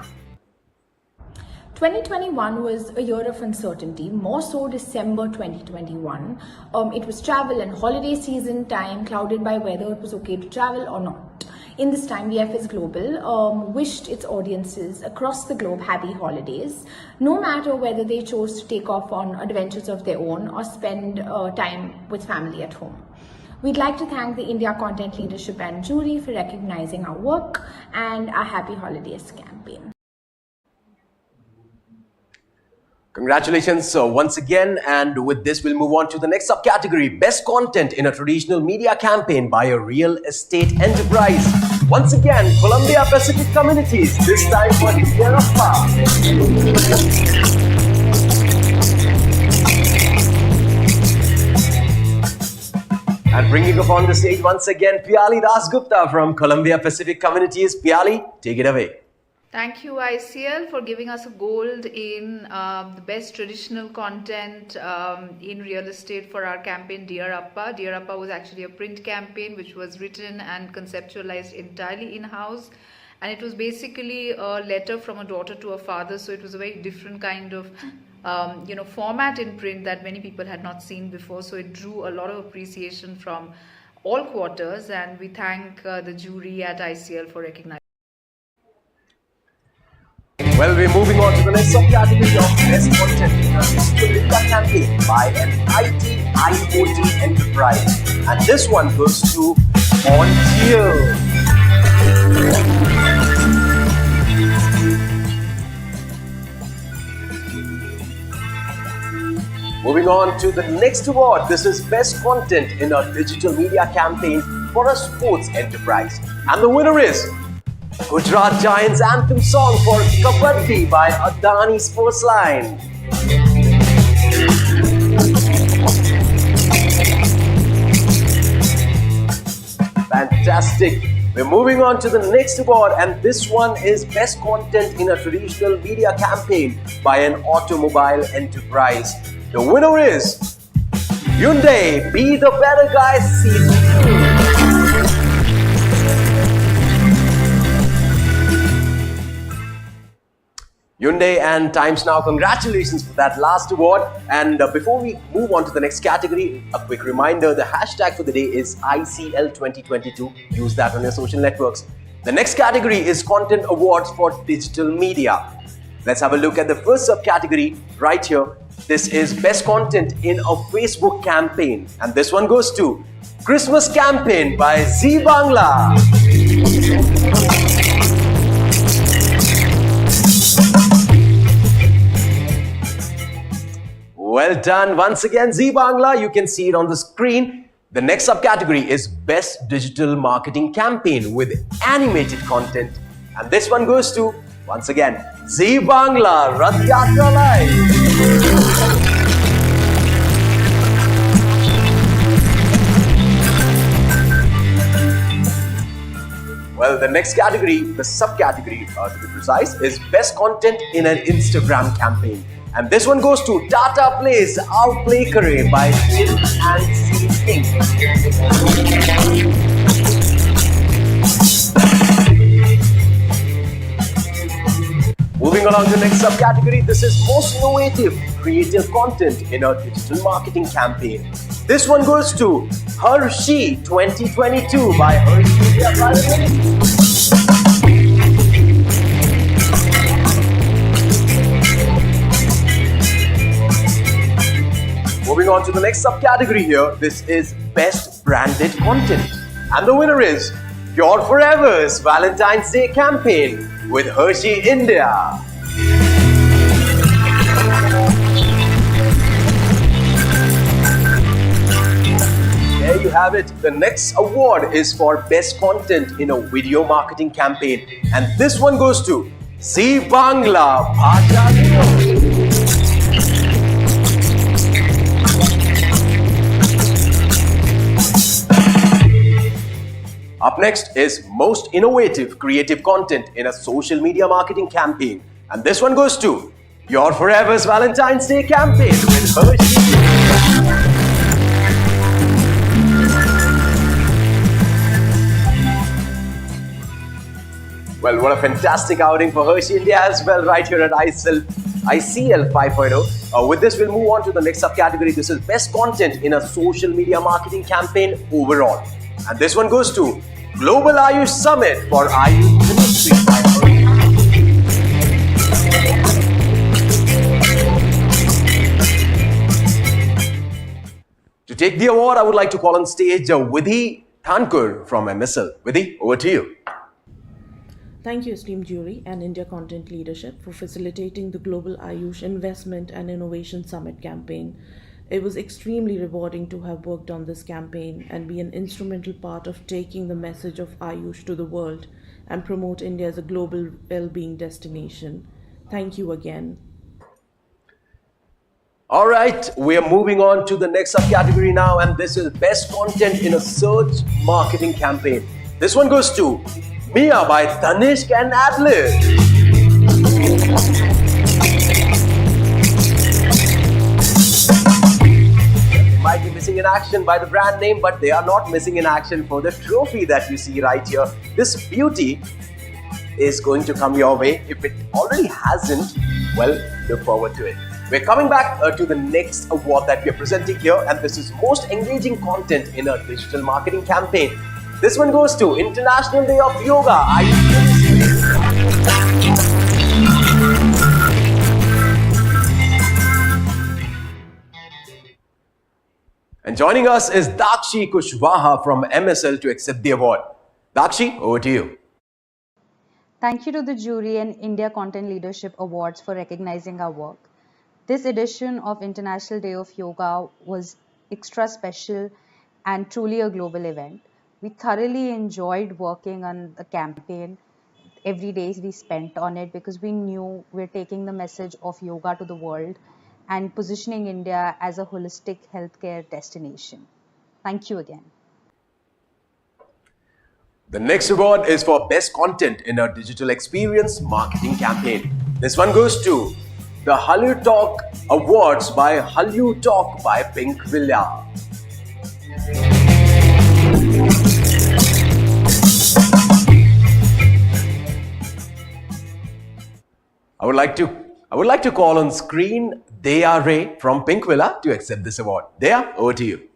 2021 was a year of uncertainty, more so December 2021. It was travel and holiday season time, clouded by whether it was okay to travel or not. In this time, VFS Global wished its audiences across the globe happy holidays, no matter whether they chose to take off on adventures of their own or spend time with family at home. We'd like to thank the India Content Leadership and Jury for recognizing our work and our Happy Holidays campaign. Congratulations once again, and with this we'll move on to the next subcategory, best content in a traditional media campaign by a real estate enterprise. Once again, Columbia Pacific Communities, this time for the year of power. And bringing upon the stage once again, Piali Dasgupta from Columbia Pacific Communities. Piali, take it away. Thank you, ICL, for giving us a gold in the best traditional content in real estate for our campaign Dear Appa. Dear Appa was actually a print campaign which was written and conceptualized entirely in-house. And it was basically a letter from a daughter to a father. So it was a very different kind of format in print that many people had not seen before. So it drew a lot of appreciation from all quarters. And we thank the jury at ICL for recognizing. Well, we're moving on to the next subcategory of best content in a digital media campaign by an IT IoT enterprise. And this one goes to Ontario. Moving on to the next award. This is best content in a digital media campaign for a sports enterprise. And the winner is Gujarat Giants anthem song for Kabaddi by Adani Sports Line. Fantastic. We're moving on to the next award, and this one is best content in a traditional media campaign by an automobile enterprise. The winner is Hyundai Be the Better Guy Season 2. Hyundai and Times Now, congratulations for that last award. And before we move on to the next category, a quick reminder, the hashtag for the day is ICL2022. Use that on your social networks. The next category is Content Awards for Digital Media. Let's have a look at the first subcategory right here. This is Best Content in a Facebook Campaign. And this one goes to Christmas Campaign by Zee Bangla. Well done once again, Zee Bangla. You can see it on the screen. The next subcategory is Best Digital Marketing Campaign with animated content. And this one goes to Once again, Zee Bangla Rath Yatra Live. Well, the next category, the subcategory to be precise, is best content in an Instagram campaign. And this one goes to Tata Plays Aao Play Kare by Jim and C. King. Moving along to the next subcategory, this is most innovative creative content in a digital marketing campaign. This one goes to Hershey 2022 by Hershey. Moving on to the next subcategory here, this is best branded content. And the winner is Your Forever's Valentine's Day campaign with Hershey India. There you have it. The next award is for best content in a video marketing campaign. And this one goes to Zee Bangla Bhasha Video. Up next is most innovative creative content in a social media marketing campaign. And this one goes to Your Forever's Valentine's Day campaign with Hershey. Well, what a fantastic outing for Hershey India as well, right here at ICL 5.0. With this, we'll move on to the next subcategory. This is best content in a social media marketing campaign overall. And this one goes to Global Ayush Summit for Ayush Ministry by Hershey. To take the award, I would like to call on stage Vidhi Thankur from MSL. Vidhi, over to you. Thank you, esteemed jury and India Content Leadership, for facilitating the Global Ayush Investment and Innovation Summit campaign. It was extremely rewarding to have worked on this campaign and be an instrumental part of taking the message of Ayush to the world and promote India as a global well-being destination. Thank you again. All right, we are moving on to the next subcategory now, and this is best content in a search marketing campaign. This one goes to Mia by Tanishq and Adlib. They might be missing in action by the brand name, but they are not missing in action for the trophy that you see right here. This beauty is going to come your way. If it already hasn't, well, look forward to it. We're coming back to the next award that we're presenting here, and this is most engaging content in a digital marketing campaign. This one goes to International Day of Yoga. And joining us is Dakshi Kushwaha from MSL to accept the award. Dakshi, over to you. Thank you to the jury and India Content Leadership Awards for recognizing our work. This edition of International Day of Yoga was extra special and truly a global event. We thoroughly enjoyed working on the campaign. Every day we spent on it because we knew we're taking the message of yoga to the world and positioning India as a holistic healthcare destination. Thank you again. The next award is for best content in a digital experience marketing campaign. This one goes to the Halyu Talk Awards by Halyu Talk by Pink Villa. I would like to call on screen Dea Ray from Pink Villa to accept this award. Dea, over to you.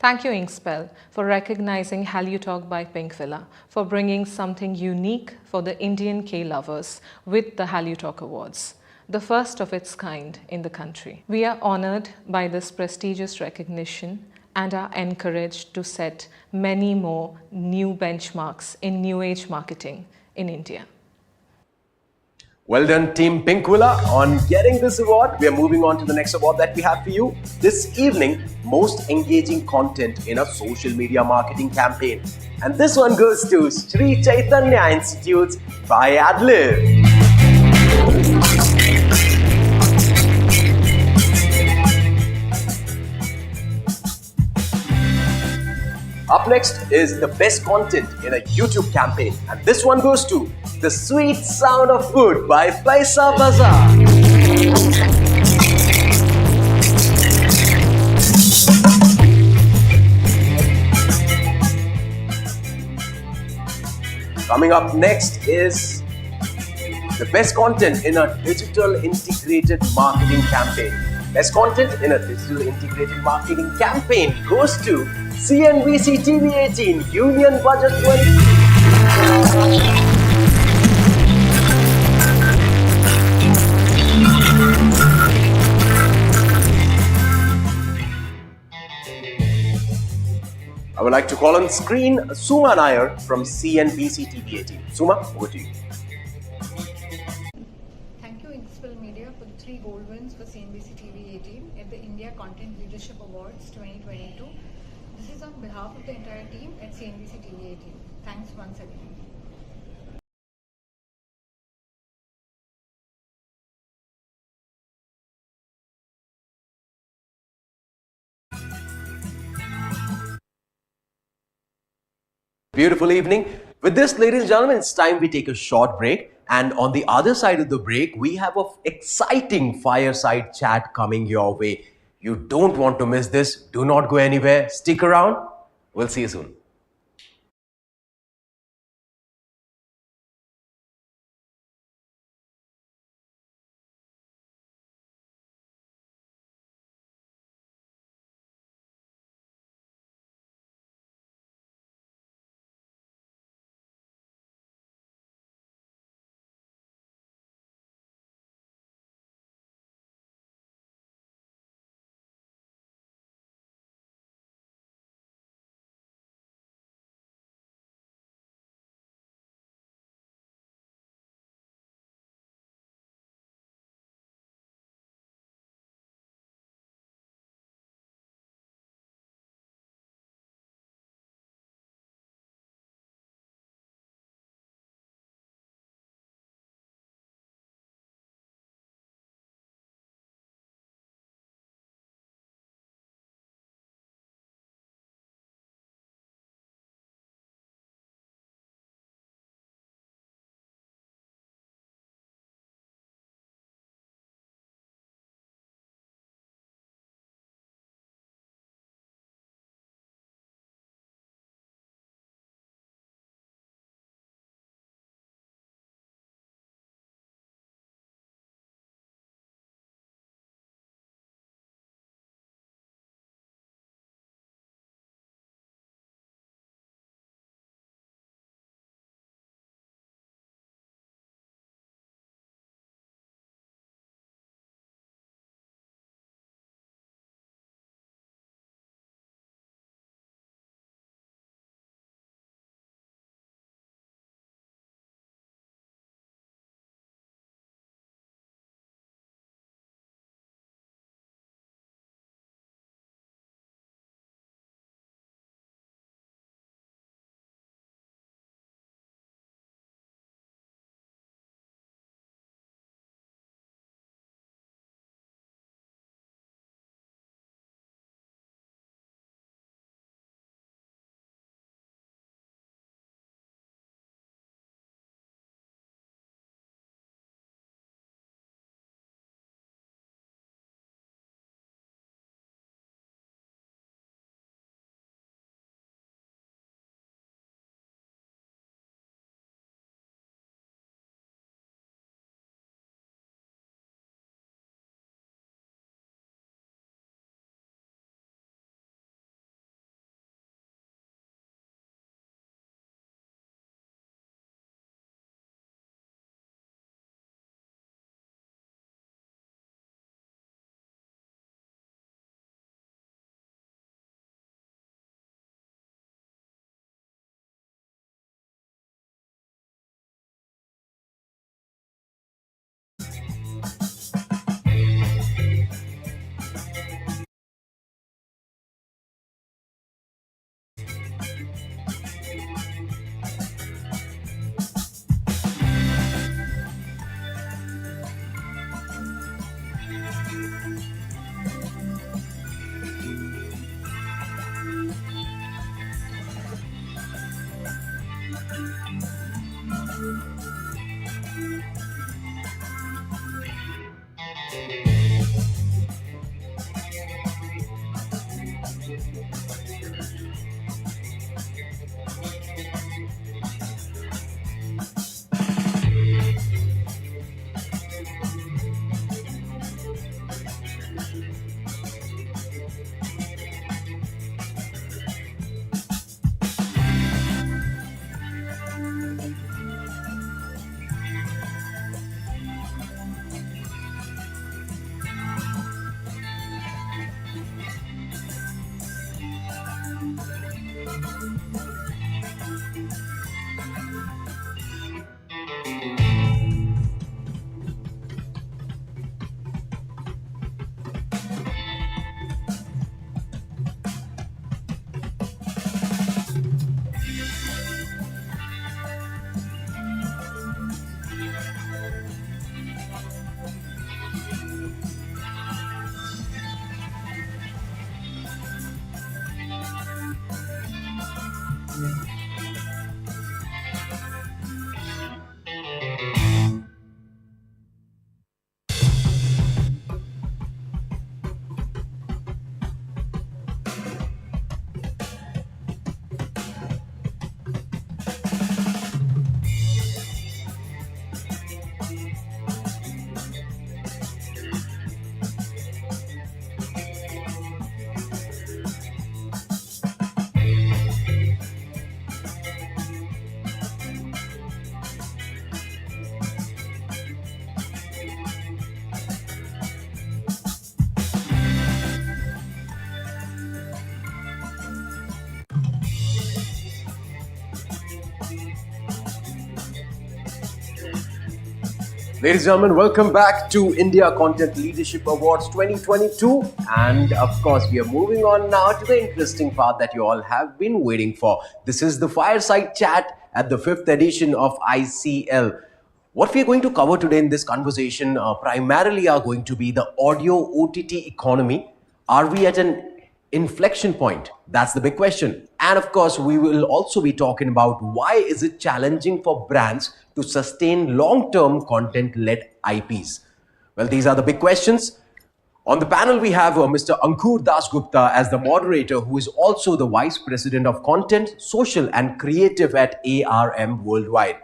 Thank you, Inkspell, for recognizing Halyu Talk by Pink Villa, for bringing something unique for the Indian K-lovers with the Halyu Talk Awards, the first of its kind in the country. We are honored by this prestigious recognition and are encouraged to set many more new benchmarks in new age marketing in India. Well done, Team Pink Villa, on getting this award. We are moving on to the next award that we have for you this evening, most engaging content in a social media marketing campaign. And this one goes to Sri Chaitanya Institute by Adlib. Up next is the best content in a YouTube campaign, and this one goes to The Sweet Sound of Food by Paisa Bazaar. Coming up next is the best content in a digital integrated marketing campaign. Best content in a digital integrated marketing campaign goes to CNBC TV 18 Union Budget 20. I would like to call on screen Suma Nair from CNBC TV 18. Suma, over to you. Thank you, Inkspell Media, for the 3 gold wins for CNBC TV 18 at the India Content Leadership Awards 2022. This is on behalf of the entire team at CNBC TV 18. Thanks once again. Beautiful evening. With this, ladies and gentlemen, it's time we take a short break. And on the other side of the break, we have an exciting fireside chat coming your way. You don't want to miss this. Do not go anywhere. Stick around. We'll see you soon. Ladies and gentlemen, welcome back to India Content Leadership Awards 2022. And of course, we are moving on now to the interesting part that you all have been waiting for. This is the fireside chat at the fifth edition of ICL. What we are going to cover today in this conversation primarily are going to be the audio OTT economy. Are we at an inflection point? That's the big question. And of course, we will also be talking about why is it challenging for brands to sustain long-term content-led IPs. Well, these are the big questions. On the panel, we have Mr. Ankur Dasgupta as the moderator, who is also the Vice President of Content, Social and Creative at ARM Worldwide.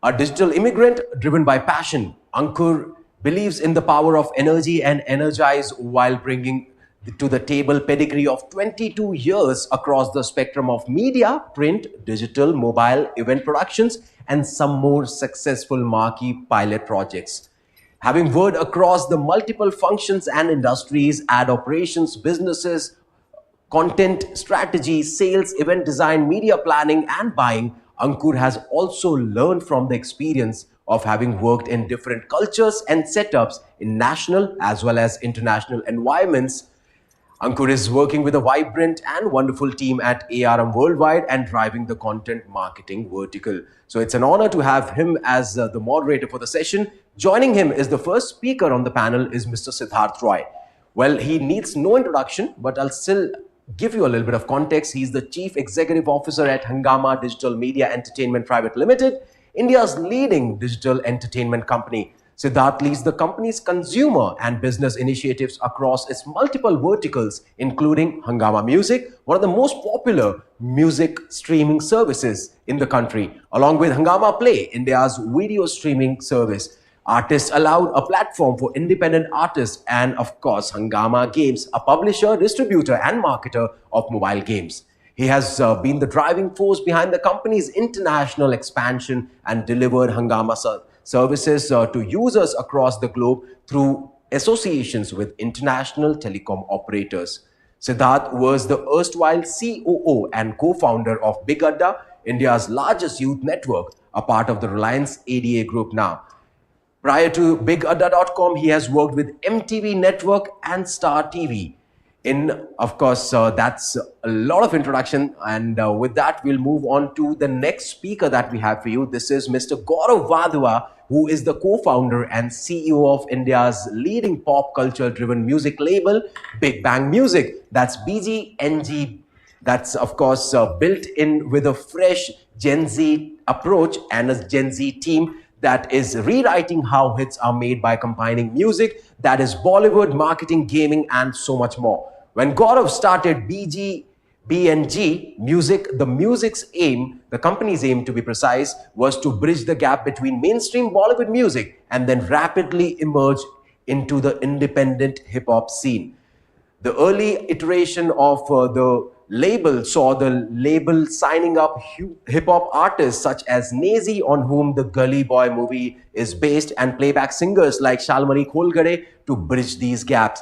A digital immigrant driven by passion, Ankur believes in the power of energy and energize while bringing to the table pedigree of 22 years across the spectrum of media, print, digital, mobile, event productions, and some more successful marquee pilot projects. Having worked across the multiple functions and industries, ad operations, businesses, content strategy, sales, event design, media planning, and buying, Ankur has also learned from the experience of having worked in different cultures and setups in national as well as international environments. Ankur is working with a vibrant and wonderful team at ARM Worldwide and driving the content marketing vertical. So it's an honor to have him as the moderator for the session. Joining him is the first speaker on the panel is Mr. Siddharth Roy. Well, he needs no introduction, but I'll still give you a little bit of context. He's the Chief Executive Officer at Hungama Digital Media Entertainment Private Limited, India's leading digital entertainment company. Siddharth leads the company's consumer and business initiatives across its multiple verticals, including Hungama Music, one of the most popular music streaming services in the country, along with Hungama Play, India's video streaming service. Artists allowed a platform for independent artists, and of course, Hungama Games, a publisher, distributor, and marketer of mobile games. He has been the driving force behind the company's international expansion and delivered Hungama services to users across the globe through associations with international telecom operators. Siddharth was the erstwhile COO and co-founder of Big Adda, India's largest youth network, a part of the Reliance ADA group now. Prior to BigAdda.com, he has worked with MTV Network and Star TV. Of course, that's a lot of introduction. And with that, we'll move on to the next speaker that we have for you. This is Mr. Gaurav Vadua, who is the co-founder and CEO of India's leading pop culture-driven music label, Big Bang Music. That's BGNG. That's, of course, built in with a fresh Gen Z approach and a Gen Z team that is rewriting how hits are made by combining music, that is Bollywood, marketing, gaming, and so much more. When Gaurav started BNG Music, the company's aim to be precise, was to bridge the gap between mainstream Bollywood music and then rapidly emerge into the independent hip-hop scene. The early iteration of the label saw the label signing up hip-hop artists such as Nazi, on whom the Gully Boy movie is based, and playback singers like Shalmari Kholgade to bridge these gaps.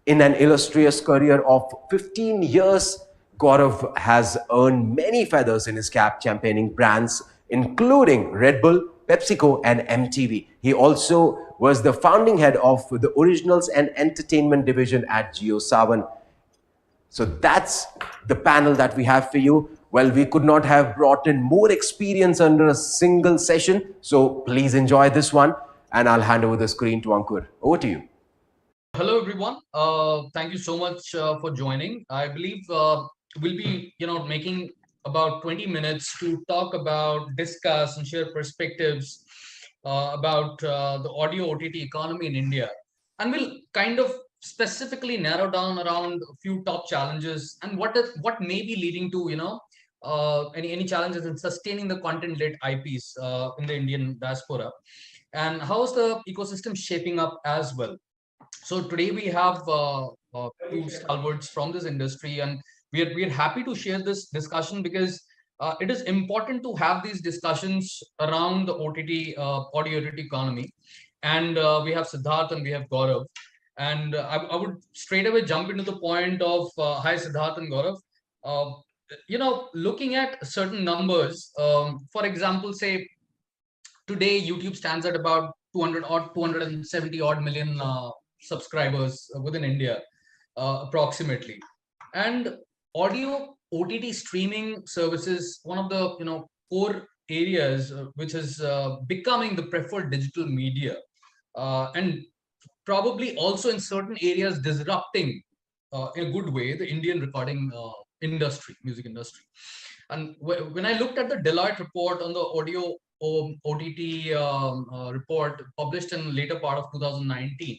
In an illustrious career of 15 years, Gaurav has earned many feathers in his cap championing brands including Red Bull, PepsiCo, and MTV. He also was the founding head of the Originals and Entertainment division at JioSaavn. So that's the panel that we have for you. Well, we could not have brought in more experience under a single session. So please enjoy this one. And I'll hand over the screen to Ankur. Over to you. Hello, everyone. Thank you so much for joining. I believe we'll be, making about 20 minutes to talk about, discuss, and share perspectives about the audio OTT economy in India, and we'll kind of specifically narrow down around a few top challenges and what may be leading to any challenges in sustaining the content-led IPs in the Indian diaspora, and how is the ecosystem shaping up as well. So today we have two stalwarts from this industry, and we're happy to share this discussion because it is important to have these discussions around the OTT audio OTT economy. And we have Siddharth and we have Gaurav. And I would straight away jump into the point of hi Siddharth and Gaurav. Looking at certain numbers, for example, say today YouTube stands at about 270 odd million subscribers within India, approximately. And audio OTT streaming services, one of the core areas which is becoming the preferred digital media, and probably also in certain areas disrupting in a good way the Indian recording industry, music industry. And when I looked at the Deloitte report on the audio OTT report published in later part of 2019,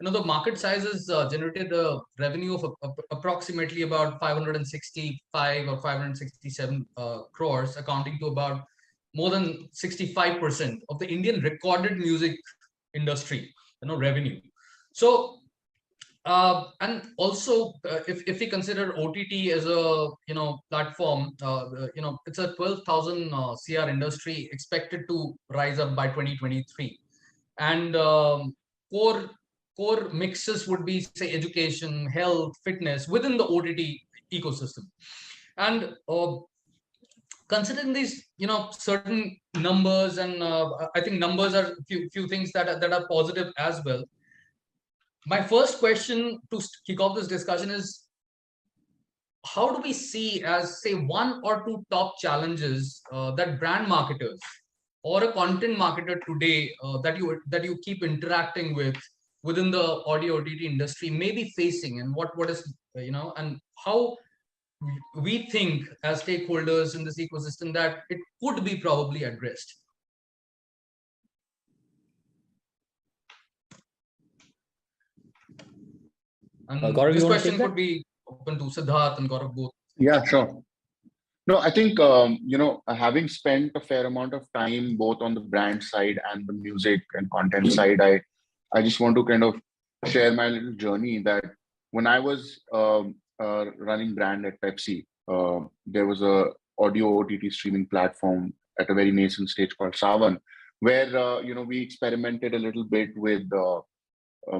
the market size has generated a revenue of approximately about 565 or 567 crores, accounting to about more than 65% of the Indian recorded music industry, revenue. So and also, if we consider OTT as a platform, it's a 12,000 CR industry expected to rise up by 2023, and core core mixes would be, say, education, health, fitness within the OTT ecosystem. And considering these certain numbers, and I think numbers are few things that are positive as well. My first question to kick off this discussion is, how do we see as, say, one or two top challenges that brand marketers or a content marketer today that you keep interacting with within the audio OTT industry may be facing, and what is and how we think as stakeholders in this ecosystem that it could be probably addressed? And Gaurav, this you want to question take that? could be open to Siddharth and Gaurav both. Yeah, sure. No, I think, having spent a fair amount of time both on the brand side and the music and content side, I just want to kind of share my little journey that when I was running brand at Pepsi, there was a audio OTT streaming platform at a very nascent stage called Savan, where, we experimented a little bit with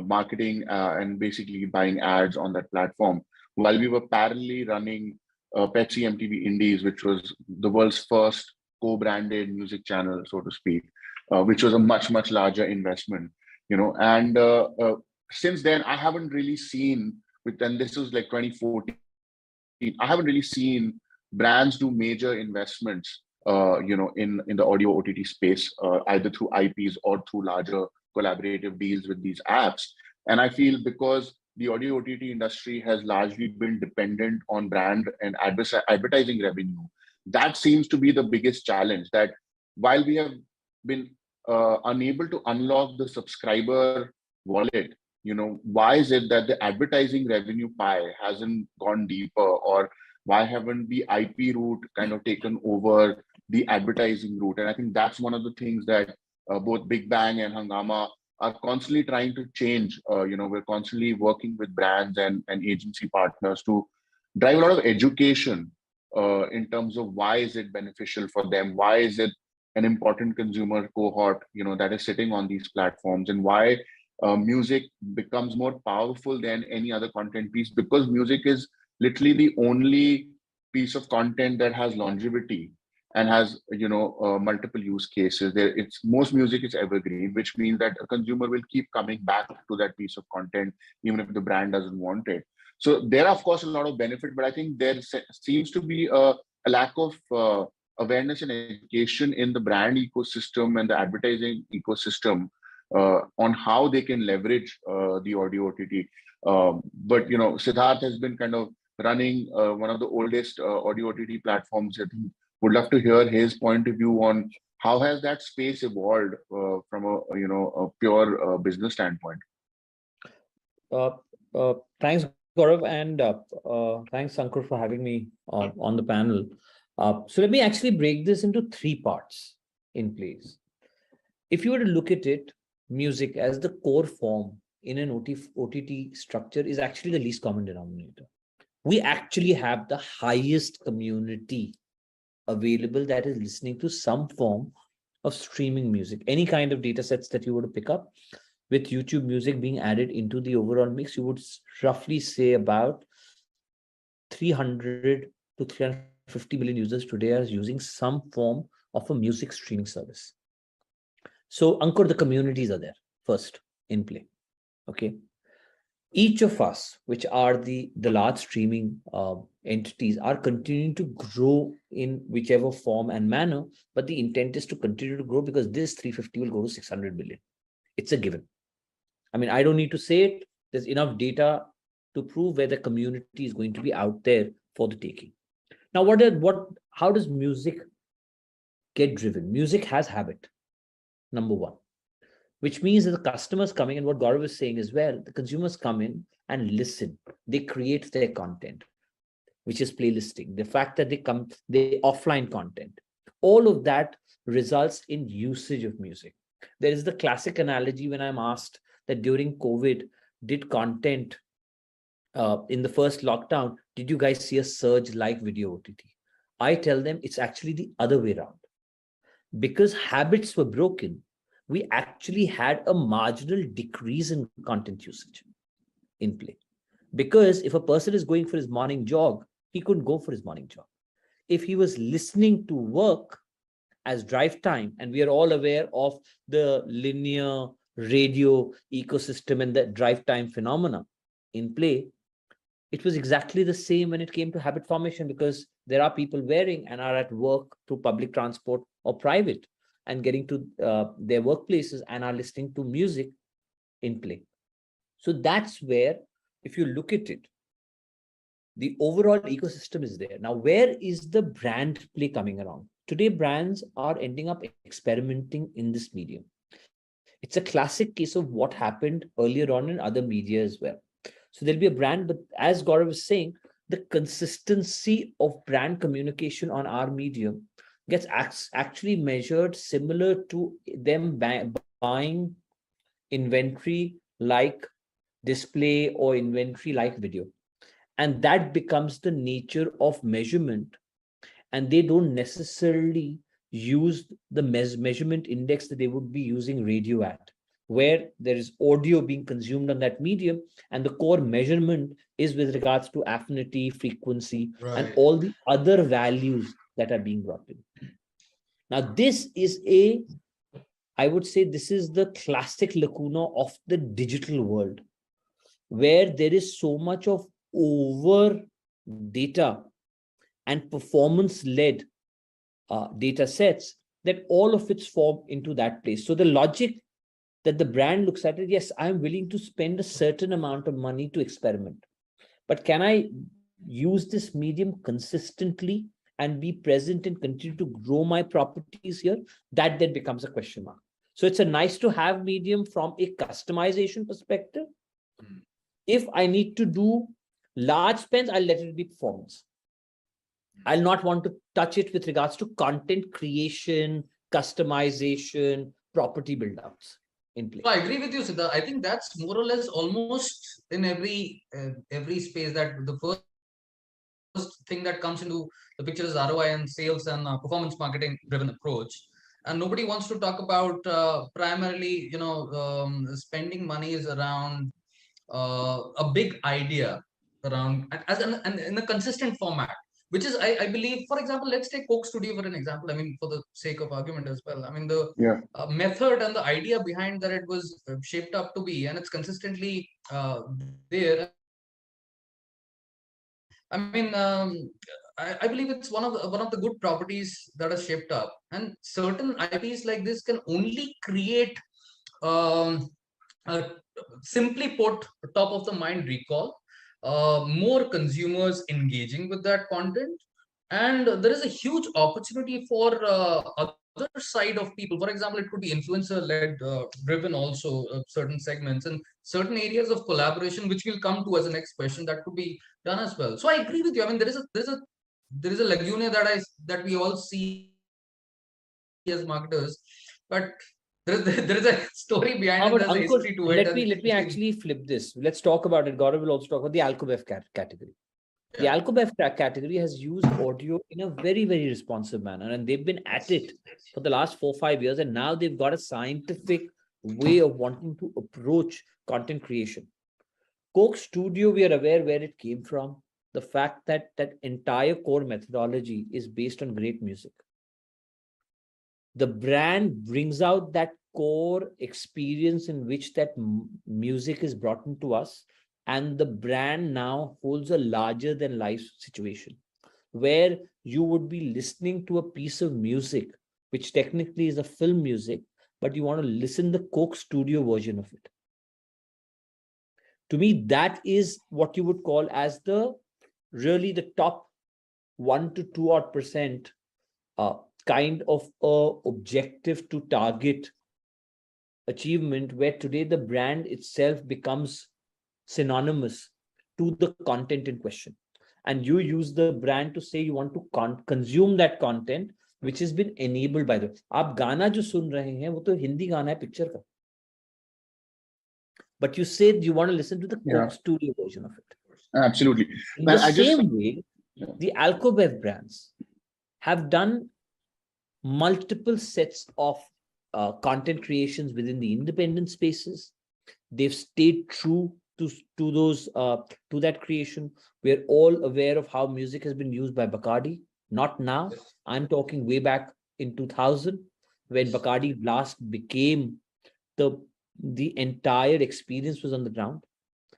marketing and basically buying ads on that platform while we were parallelly running Pepsi MTV Indies, which was the world's first co-branded music channel, so to speak, which was a much, much larger investment, and since then, I haven't really seen, and this was like 2014, I haven't really seen brands do major investments, in the audio OTT space, either through IPs or through larger collaborative deals with these apps. And I feel because the audio OTT industry has largely been dependent on brand and advertising revenue, that seems to be the biggest challenge. That while we have been unable to unlock the subscriber wallet, why is it that the advertising revenue pie hasn't gone deeper, or why haven't the IP route kind of taken over the advertising route? And I think that's one of the things that both Big Bang and Hungama are constantly trying to change. We're constantly working with brands and agency partners to drive a lot of education in terms of why is it beneficial for them, why is it an important consumer cohort, that is sitting on these platforms, and why music becomes more powerful than any other content piece, because music is literally the only piece of content that has longevity and has multiple use cases. It's most music is evergreen, which means that a consumer will keep coming back to that piece of content even if the brand doesn't want it. So there are of course a lot of benefit, but I think there seems to be a lack of awareness and education in the brand ecosystem and the advertising ecosystem on how they can leverage the audio OTT. But Siddharth has been kind of running one of the oldest audio OTT platforms. I think would love to hear his point of view on how has that space evolved from a pure business standpoint. Thanks, Gaurav, and thanks, Ankur, for having me on the panel. So let me actually break this into three parts in place. If you were to look at it, music as the core form in an OTT structure is actually the least common denominator. We actually have the highest community available that is listening to some form of streaming music. Any kind of data sets that you were to pick up, with YouTube music being added into the overall mix, you would roughly say about 300 to 350 million users today are using some form of a music streaming service. So, Ankur, the communities are there first in play. Okay. Each of us, which are the large streaming entities, are continuing to grow in whichever form and manner. But the intent is to continue to grow because this 350 will go to 600 billion. It's a given. I mean, I don't need to say it. There's enough data to prove where the community is going to be out there for the taking. Now, how does music get driven? Music has habit, number one, which means that the customers coming, and what Gaurav is saying as well, the consumers come in and listen. They create their content, which is playlisting. The fact that they offline content, all of that results in usage of music. There is the classic analogy when I'm asked that during COVID, did content in the first lockdown, did you guys see a surge like video OTT? I tell them it's actually the other way around. Because habits were broken, we actually had a marginal decrease in content usage in play. Because if a person is going for his morning jog, he couldn't go for his morning jog. If he was listening to work as drive time, and we are all aware of the linear radio ecosystem and the drive time phenomena in play, it was exactly the same when it came to habit formation, because there are people wearing and are at work through public transport or private and getting to their workplaces and are listening to music in play. So that's where, if you look at it, the overall ecosystem is there. Now, where is the brand play coming around? Today, brands are ending up experimenting in this medium. It's a classic case of what happened earlier on in other media as well. So there'll be a brand, but as Gaurav was saying, the consistency of brand communication on our medium gets actually measured similar to them buying inventory like display or inventory like video. And that becomes the nature of measurement. And they don't necessarily use the measurement index that they would be using radio at, where there is audio being consumed on that medium, and the core measurement is with regards to affinity, frequency, and all the other values that are being brought in. Now, this is I would say this is the classic lacuna of the digital world, where there is so much of over data and performance-led data sets that all of it's formed into that place. So the logic that the brand looks at it, yes, I'm willing to spend a certain amount of money to experiment, but can I use this medium consistently and be present and continue to grow my properties here? That then becomes a question mark. So it's a nice to have medium from a customization perspective. If I need to do large spends, I'll let it be performance. I'll not want to touch it with regards to content creation, customization, property build-outs in place. So I agree with you, Siddha. I think that's more or less almost in every space, that the first thing that comes into the picture is ROI and sales and performance marketing driven approach. And nobody wants to talk about primarily, spending money is around a big idea around and in a consistent format, which is, I believe, for example, let's take Coke Studio for an example. I mean, for the sake of argument as well. I mean, the method and the idea behind that it was shaped up to be, and it's consistently there. I mean, I believe it's one of the good properties that are shaped up, and certain IPs like this can only create, simply put, top of the mind recall, more consumers engaging with that content, and there is a huge opportunity for other side of people. For example, it could be influencer led driven also, certain segments and certain areas of collaboration, which we'll come to as the next question, that could be done as well. So I agree with you. I mean, there is a laguna that we all see as marketers, but there is a story behind it. There's a history to it. Let me actually flip this. Let's talk about it. Gaurav will also talk about the Alcobev category. The Alcobev category has used audio in a very, very responsive manner, and they've been at it for the last 4-5 years, and now they've got a scientific way of wanting to approach content creation. Coke Studio, we are aware where it came from. The fact that that entire core methodology is based on great music. The brand brings out that core experience in which that music is brought into us, and the brand now holds a larger than life situation where you would be listening to a piece of music which technically is a film music, but you want to listen the Coke studio version of it. To me, that is what you would call as the really the top 1 to 2% kind of a objective to target achievement, where today the brand itself becomes synonymous to the content in question, and you use the brand to say you want to consume that content which has been enabled by the आप गाना जो सुन रहे हैं वो तो हिंदी गाना है picture का, but you said you want to listen to the Coke studio version of it. Absolutely. In the same way, the Alcobev brands have done multiple sets of content creations within the independent spaces. They've stayed true to those to that creation. We're all aware of how music has been used by Bacardi. Not now. I'm talking way back in 2000, when Bacardi Blast became the entire experience was on the ground,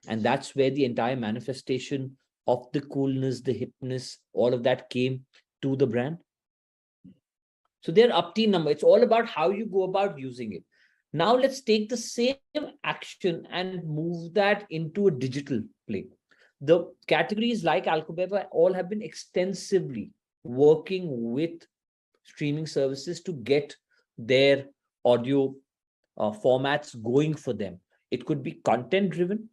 and that's where the entire manifestation of the coolness, the hipness, all of that came to the brand. So they're up to number. It's all about how you go about using it. Now let's take the same action and move that into a digital play. The categories like Alcobeba all have been extensively working with streaming services to get their audio formats going for them. It could be content driven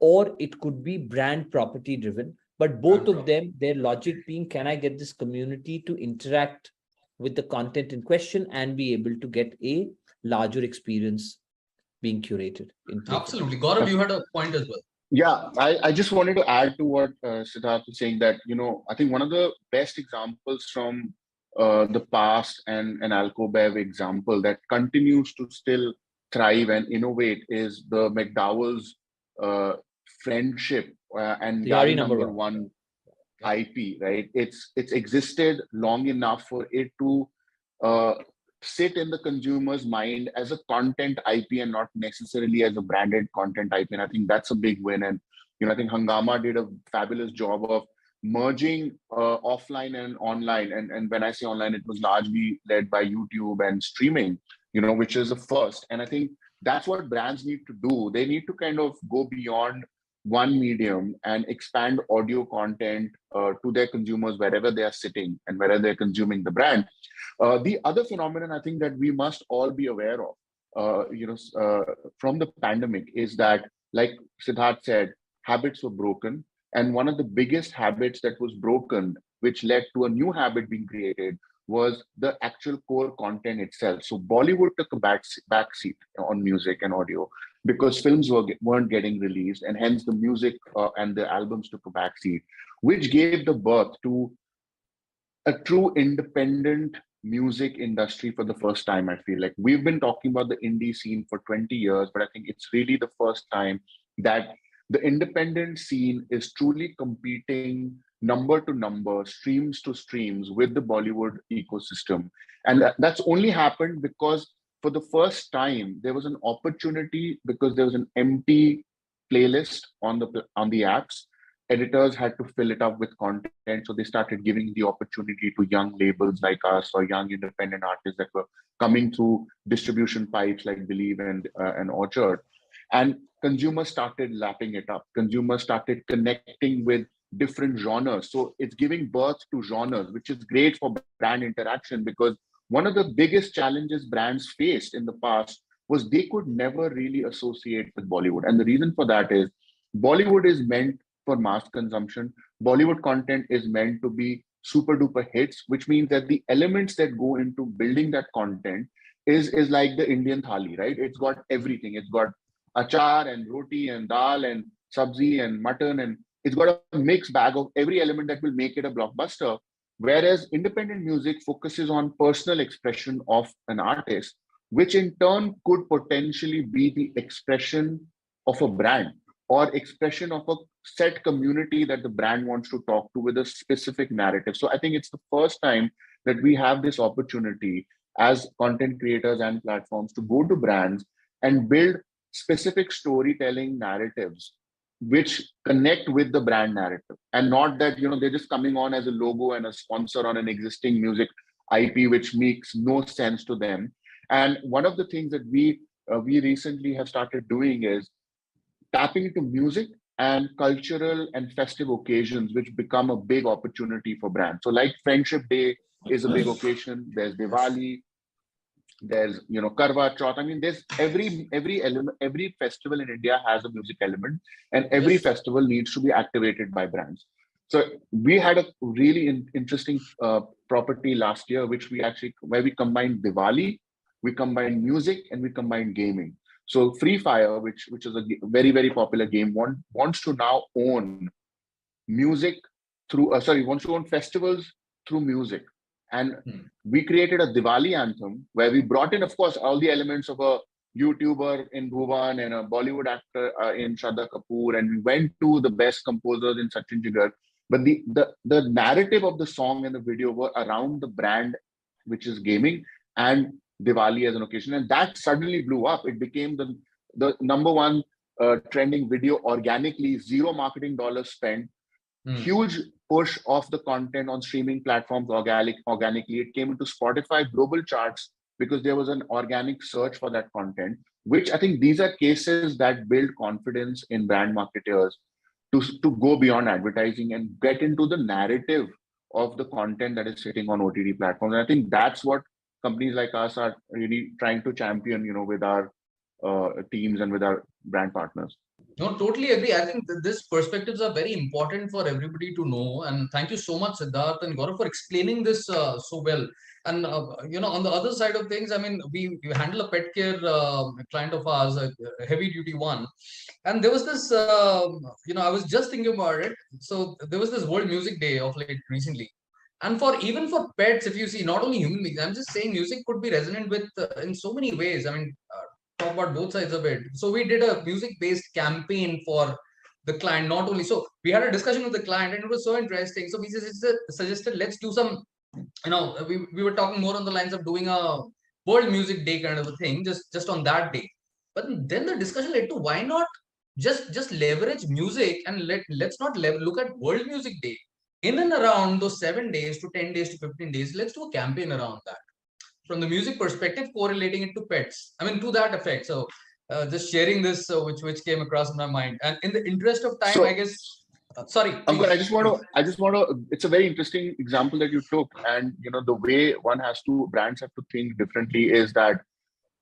or it could be brand property driven, but both of them, their logic being, can I get this community to interact with the content in question and be able to get a larger experience being curated? Absolutely. Gaurav, you had a point as well. Yeah, I just wanted to add to what Siddharth was saying, that, I think one of the best examples from the past and an Alcobev example that continues to still thrive and innovate is the McDowell's friendship and Yari number one IP, right? It's existed long enough for it to sit in the consumer's mind as a content IP and not necessarily as a branded content IP. And I think that's a big win. And I think Hungama did a fabulous job of merging offline and online. And when I say online, it was largely led by YouTube and streaming, which is a first. And I think that's what brands need to do. They need to kind of go beyond one medium and expand audio content to their consumers wherever they are sitting and wherever they're consuming the brand. The other phenomenon I think that we must all be aware of, from the pandemic is that, like Siddharth said, habits were broken. And one of the biggest habits that was broken, which led to a new habit being created, was the actual core content itself. So Bollywood took a backseat on music and audio because films weren't getting released, and hence the music and the albums took a backseat, which gave the birth to a true independent music industry for the first time. I feel like we've been talking about the indie scene for 20 years, but I think it's really the first time that the independent scene is truly competing number to number, streams to streams with the Bollywood ecosystem. And that's only happened because for the first time, there was an opportunity, because there was an empty playlist on the apps. Editors had to fill it up with content. So they started giving the opportunity to young labels like us or young independent artists that were coming through distribution pipes like Believe and Orchard. And consumers started lapping it up. Consumers started connecting with different genres. So it's giving birth to genres, which is great for brand interaction, because one of the biggest challenges brands faced in the past was they could never really associate with Bollywood. And the reason for that is Bollywood is meant for mass consumption. Bollywood content is meant to be super duper hits, which means that the elements that go into building that content is like the Indian thali, right? It's got everything. It's got achar and roti and dal and sabzi and mutton, and it's got a mixed bag of every element that will make it a blockbuster. Whereas independent music focuses on personal expression of an artist, which in turn could potentially be the expression of a brand or expression of a set community that the brand wants to talk to with a specific narrative. So I think it's the first time that we have this opportunity as content creators and platforms to go to brands and build specific storytelling narratives which connect with the brand narrative, and not that they're just coming on as a logo and a sponsor on an existing music IP which makes no sense to them. And one of the things that we recently have started doing is tapping into music and cultural and festive occasions, which become a big opportunity for brands. So, like Friendship Day is a big occasion. There's Diwali. There's Karwa Chauth. I mean, there's every element, every festival in India has a music element, and every Yes. festival needs to be activated by brands. So we had a really interesting property last year, which we actually where we combined Diwali, we combined music, and we combined gaming. So Free Fire, which is a very popular game, wants to now own music through wants to own festivals through music. And we created a Diwali anthem where we brought in, of course, all the elements of a YouTuber in Bhuvan and a Bollywood actor in Shraddha Kapoor, and we went to the best composers in Sachin Jigar. But the narrative of the song and the video were around the brand, which is gaming, and Diwali as an occasion, and that suddenly blew up. It became the number one trending video organically, zero marketing dollars spent, huge push of the content on streaming platforms organically. It came into Spotify global charts because there was an organic search for that content, which I think these are cases that build confidence in brand marketers to go beyond advertising and get into the narrative of the content that is sitting on OTT platforms. And I think that's what companies like us are really trying to champion, with our teams and with our brand partners. No, totally agree. I think these perspectives are very important for everybody to know. And thank you so much, Siddharth and Gaurav, for explaining this so well. And, on the other side of things, I mean, we handle a pet care client of ours, a heavy duty one. And there was this, I was just thinking about it. So there was this World Music Day of late recently. And for even for pets, if you see, not only human beings, I'm just saying music could be resonant with in so many ways. I mean, talk about both sides of it. So we did a music-based campaign for the client, not only. So we had a discussion with the client, and it was so interesting. So we suggested let's do some. We were talking more on the lines of doing a World Music Day kind of a thing, just on that day. But then the discussion led to why not just leverage music and let's not look at World Music Day in and around those 7 days to 10 days to 15 days. Let's do a campaign around that from the music perspective, correlating it to pets. I mean, to that effect. So, just sharing this, which came across in my mind. And in the interest of time, I So, guess. Sorry, Ankur, please. I just want to. It's a very interesting example that you took, and the way brands have to think differently is that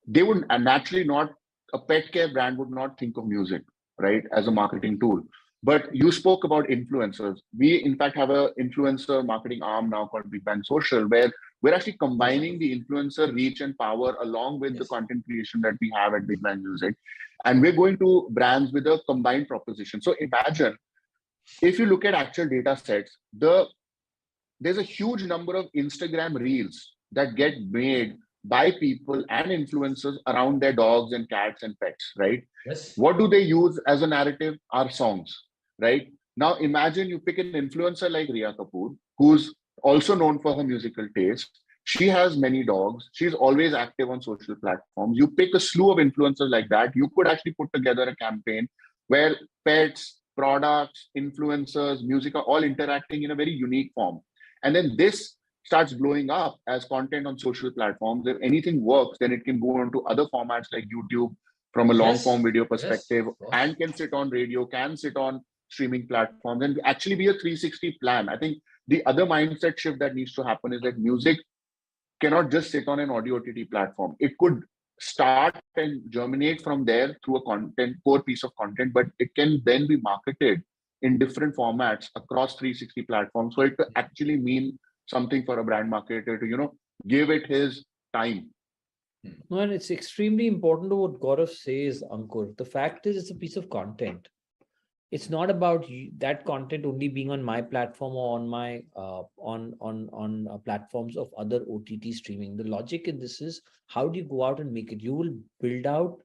they would naturally not a pet care brand would not think of music, right, as a marketing tool. But you spoke about influencers. We in fact have a influencer marketing arm now called Big Bang Social, where we're actually combining the influencer reach and power along with the content creation that we have at Big Bang Music, and we're going to brands with a combined proposition. So imagine if you look at actual data sets, there's a huge number of Instagram reels that get made by people and influencers around their dogs and cats and pets, right? Yes. What do they use as a narrative? Are songs, right? Now imagine you pick an influencer like Riya Kapoor, who's also known for her musical taste. She has many dogs. She's always active on social platforms. You pick a slew of influencers like that, you could actually put together a campaign where pets, products, influencers, music are all interacting in a very unique form. And then this starts blowing up as content on social platforms. If anything works, then it can go on to other formats like YouTube from a long form video perspective, and can sit on radio, can sit on streaming platforms, and actually be a 360 plan. I think the other mindset shift that needs to happen is that music cannot just sit on an audio OTT platform. It could start and germinate from there through a core piece of content, but it can then be marketed in different formats across 360 platforms. So it could actually mean something for a brand marketer to, give it his time. No, and it's extremely important to what Gaurav says, Ankur. The fact is, it's a piece of content. It's not about that content only being on my platform or on my on platforms of other OTT streaming. The logic in this is, how do you go out and make it? You will build out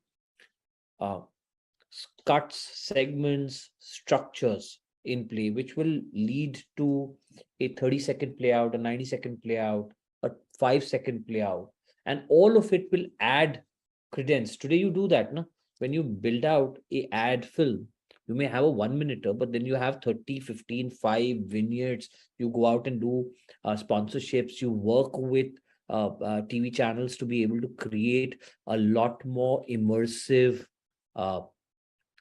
cuts, segments, structures in play, which will lead to a 30-second play out, a 90-second play out, a 5-second play out. and all of it will add credence. Today you do that, no? When you build out a ad film, you may have a 1 minute, but then you have 30, 15, 5 vignettes. You go out and do sponsorships. You work with TV channels to be able to create a lot more immersive uh,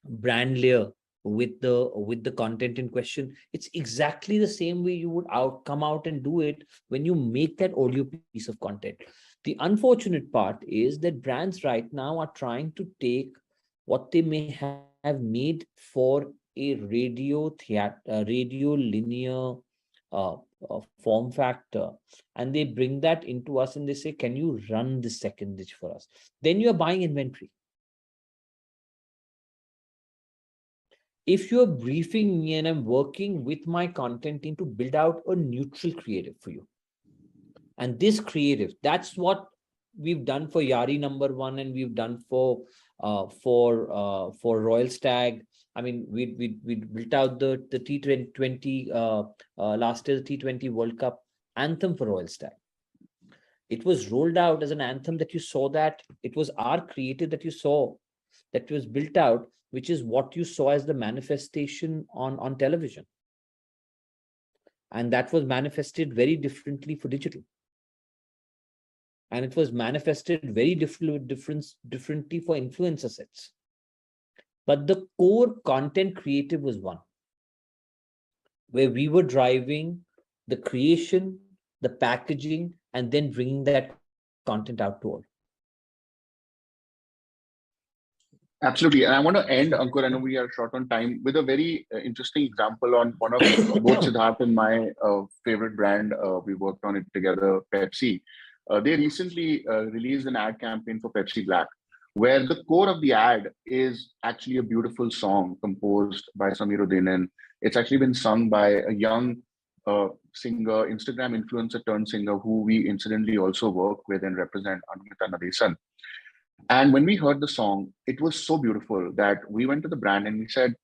brand layer with the content in question. It's exactly the same way you would come out and do it when you make that audio piece of content. The unfortunate part is that brands right now are trying to take what they may have made for a radio linear form factor, and they bring that into us and they say, can you run this secondage for us? Then you're buying inventory. If you're briefing me and I'm working with my content team to build out a neutral creative for you, and this creative, that's what we've done for Yari #1, and we've done for Royal Stag. I mean, we built out the T20 last year, the T20 World Cup anthem for Royal Stag. It was rolled out as an anthem that you saw, that it was our creative that you saw, that was built out, which is what you saw as the manifestation on television. And that was manifested very differently for digital. And it was manifested very differently for influencer sets. But the core content creative was one, where we were driving the creation, the packaging, and then bringing that content out to all. Absolutely. And I want to end, Ankur, I know we are short on time, with a very interesting example on one of both Siddharth and my favorite brand. We worked on it together, Pepsi. They recently released an ad campaign for Pepsi Black, where the core of the ad is actually a beautiful song composed by Samiruddin. And it's actually been sung by a young singer, Instagram influencer turned singer, who we incidentally also work with and represent, Anumita Nadesan. And when we heard the song, it was so beautiful that we went to the brand and we said,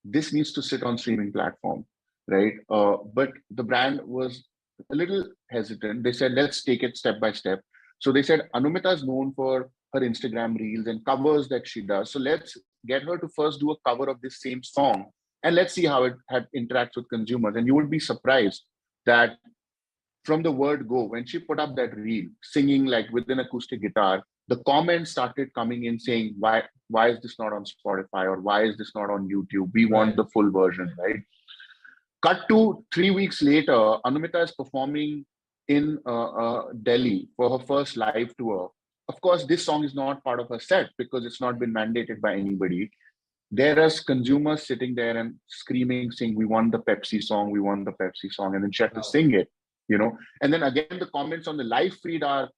this needs to sit on streaming platform, right? But the brand was a little hesitant. They said, let's take it step by step. So they said, Anumita is known for her Instagram reels and covers that she does. So let's get her to first do a cover of this same song, and let's see how it interacts with consumers. And you would be surprised that from the word go, when she put up that reel, singing like with an acoustic guitar, the comments started coming in saying, why is this not on Spotify, or why is this not on YouTube? We want the full version, right? Cut to 3 weeks later, Anumita is performing in Delhi for her first live tour. Of course, this song is not part of her set because it's not been mandated by anybody. There is consumers sitting there and screaming, saying, we want the Pepsi song, we want the Pepsi song. And then she had to sing it, you know. And then again, the comments on the live feed are,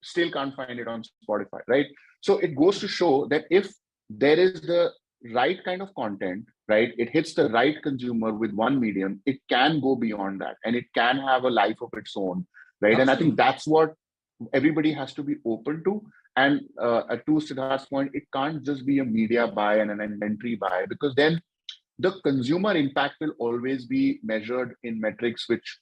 still can't find it on Spotify, right? So it goes to show that if there is the right kind of content, right, it hits the right consumer with one medium, it can go beyond that and it can have a life of its own, right? Absolutely. And I think that's what everybody has to be open to. And to Siddharth's point, it can't just be a media buy and an inventory buy, because then the consumer impact will always be measured in metrics which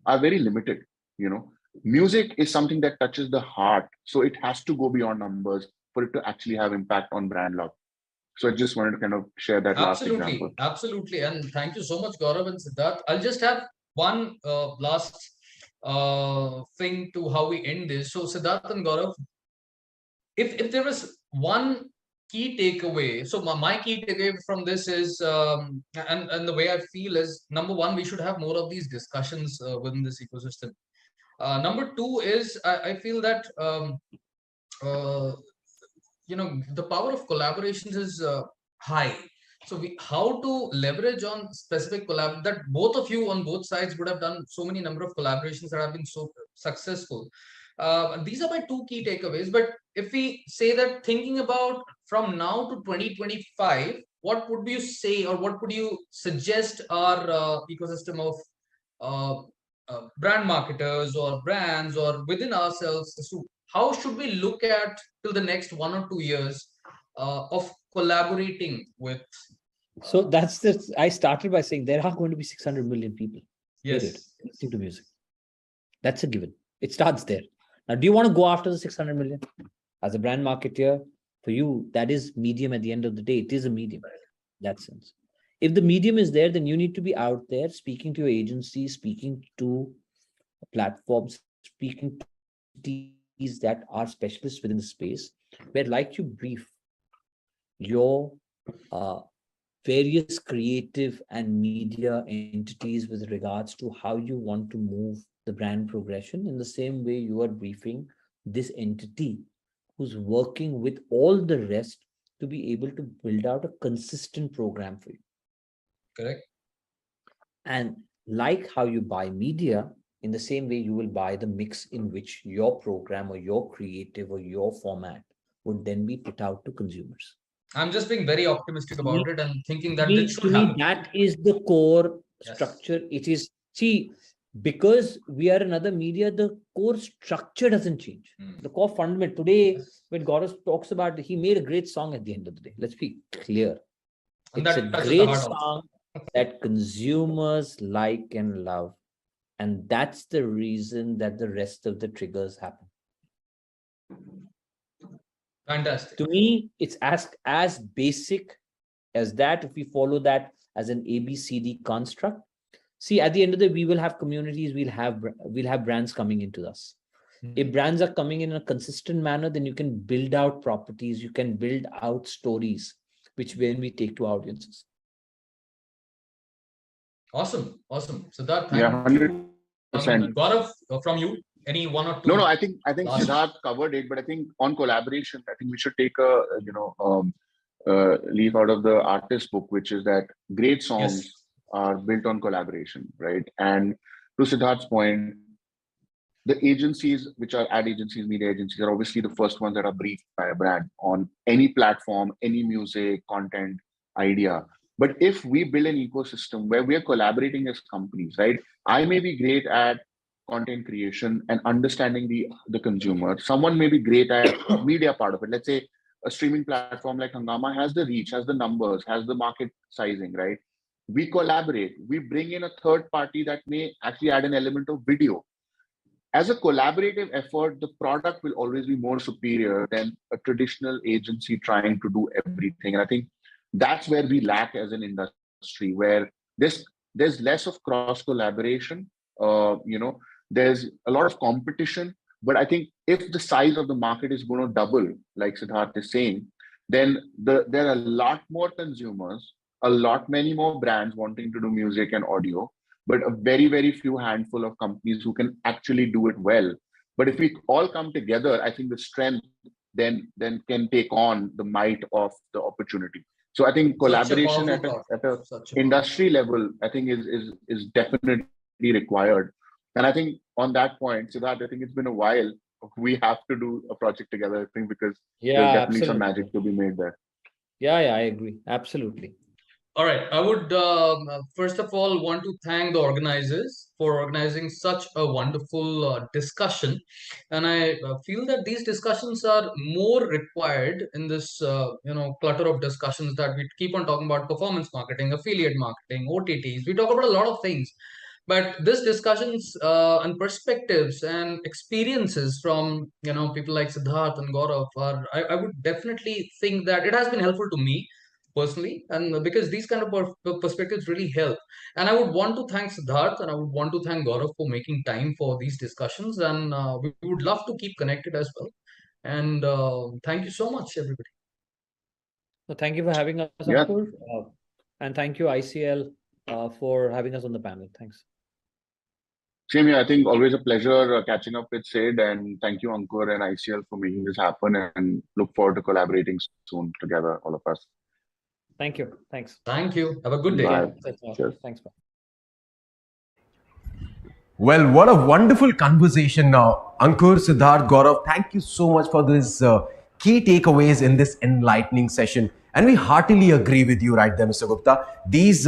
are very limited, you know. Music is something that touches the heart, so it has to go beyond numbers for it to actually have impact on brand love. So I just wanted to kind of share that last example. Absolutely. And thank you so much, Gaurav and Siddharth. I'll just have one last thing to how we end this. So Siddharth and Gaurav, if there was one key takeaway, so my key takeaway from this is, and the way I feel is, number one, we should have more of these discussions within this ecosystem. Number two is, I feel that the power of collaborations is high. So how to leverage on specific collab that both of you on both sides would have done so many number of collaborations that have been so successful. These are my two key takeaways. But if we say that, thinking about from now to 2025, what would you say, or what would you suggest our ecosystem of brand marketers or brands or within ourselves, so how should we look at till the next 1 or 2 years of collaborating with? So I started by saying there are going to be 600 million people listening to music. That's a given. It starts there. Now, do you want to go after the 600 million? As a brand marketeer, for you, that is medium at the end of the day. It is a medium in that sense. If the medium is there, then you need to be out there speaking to your agency, speaking to platforms, speaking to entities that are specialists within the space, where like you brief your various creative and media entities with regards to how you want to move the brand progression, in the same way you are briefing this entity who's working with all the rest to be able to build out a consistent program for you. Correct. And like how you buy media, in the same way you will buy the mix in which your program or your creative or your format would then be put out to consumers. I'm just being very optimistic To me, about it and thinking to that this me, should to me, happen. that is the core Yes. structure. It is, see, because we are another media, the core structure doesn't change. The core fundament today, when Gaurav talks about, he made a great song at the end of the day. Let's be clear. And It's a that touches the great heart also. song that consumers like and love. And that's the reason that the rest of the triggers happen. Fantastic. To me, it's as basic as that. If we follow that as an ABCD construct, see, at the end of the day, we will have communities, we'll have brands coming into us. If brands are coming in a consistent manner, then you can build out properties, you can build out stories, which when we take to audiences. Awesome. Awesome. Siddharth, thank Yeah, you. 100%. Gaurav, from you, any one or two? No, I think last- Siddharth covered it, but I think on collaboration, I think we should take a leaf out of the artist book, which is that great songs Yes. are built on collaboration, right? And to Siddharth's point, the agencies, which are ad agencies, media agencies, are obviously the first ones that are briefed by a brand on any platform, any music, content, idea. But if we build an ecosystem where we are collaborating as companies, right? I may be great at content creation and understanding the consumer. Someone may be great at media part of it. Let's say a streaming platform like Hangama has the reach, has the numbers, has the market sizing, right? We collaborate. We bring in a third party that may actually add an element of video. As a collaborative effort, the product will always be more superior than a traditional agency trying to do everything. And I think that's where we lack as an industry, where there's less of cross collaboration. There's a lot of competition. But I think if the size of the market is going to double, like Siddharth is saying, then there are a lot more consumers, a lot many more brands wanting to do music and audio, but a very, very few handful of companies who can actually do it well. But if we all come together, I think the strength then can take on the might of the opportunity. So I think Such a collaboration powerful at thought. a Such a industry level, I think is definitely required. And I think on that point, Siddharth, I think it's been a while. We have to do a project together, I think, because Yeah, there's definitely some absolutely. magic to be made there. Yeah, I agree. Absolutely. All right. I would first of all want to thank the organizers for organizing such a wonderful discussion, and I feel that these discussions are more required in this clutter of discussions that we keep on talking about: performance marketing, affiliate marketing, OTTs. We talk about a lot of things, but this discussions and perspectives and experiences from people like Siddharth and Gaurav are I would definitely think that it has been helpful to me personally, and because these kind of perspectives really help. And I would want to thank Siddharth and I would want to thank Gaurav for making time for these discussions, and we would love to keep connected as well. And thank you so much, everybody. So thank you for having us, Yeah, Ankur. And thank you, ICL, for having us on the panel. Thanks. same here. I think always a pleasure catching up with Sid, and thank you, Ankur and ICL, for making this happen. And look forward to collaborating soon together, all of us. Thank you. Thanks. Thank you. Have a good Take day. Bye. care. Cheers. Thanks. Bye. Well, what a wonderful conversation now. Ankur, Siddharth, Gaurav, thank you so much for this key takeaways in this enlightening session. And we heartily agree with you right there, Mr. Gupta. These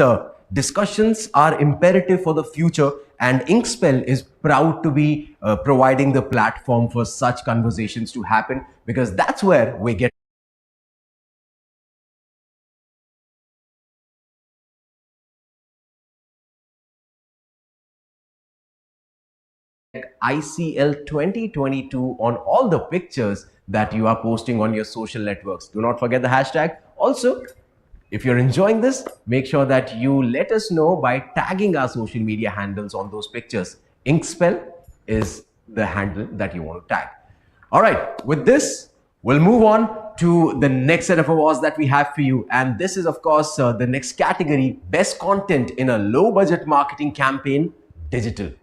discussions are imperative for the future, and Inkspell is proud to be providing the platform for such conversations to happen, because that's where we get ICL 2022 on all the pictures that you are posting on your social networks. Do not forget the hashtag. Also, if you're enjoying this, make sure that you let us know by tagging our social media handles on those pictures. Inkspell is the handle that you want to tag. All right, with this, we'll move on to the next set of awards that we have for you. And this is, of course, the next category, Best Content in a Low Budget Marketing Campaign, Digital.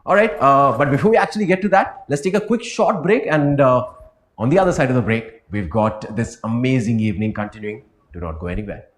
All right, but before we actually get to that, let's take a quick short break. And on the other side of the break, we've got this amazing evening continuing. Do not go anywhere.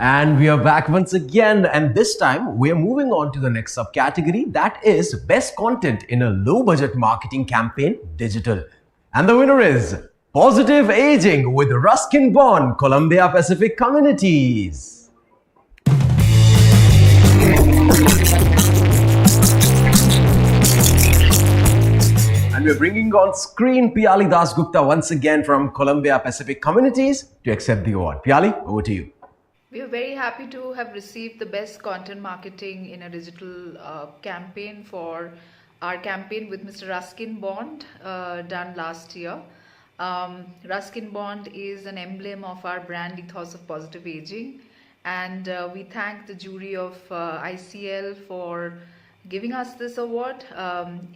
And we are back once again, and this time we are moving on to the next subcategory, that is Best Content in a Low Budget Marketing Campaign, Digital. And the winner is Positive Aging with Ruskin Bond, Columbia Pacific Communities. And we're bringing on screen Piali Dasgupta once again from Columbia Pacific Communities to accept the award. Piali, over to you. We are very happy to have received the best content marketing in a digital campaign for our campaign with Mr. Ruskin Bond done last year. Ruskin Bond is an emblem of our brand ethos of positive aging, and we thank the jury of ICL for giving us this award.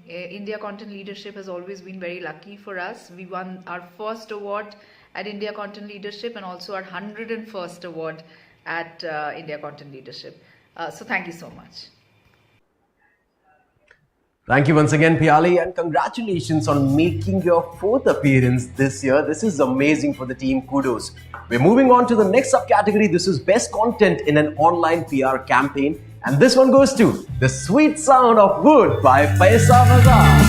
India Content Leadership has always been very lucky for us. We won our first award at India Content Leadership and also our 101st award at India Content Leadership. So thank you so much. Thank you once again, Piali, and congratulations on making your 4th appearance this year. This is amazing for the team. Kudos. We're moving on to the next subcategory. This is Best Content in an Online PR Campaign. And this one goes to The Sweet Sound of Wood by Paisa Bazaar.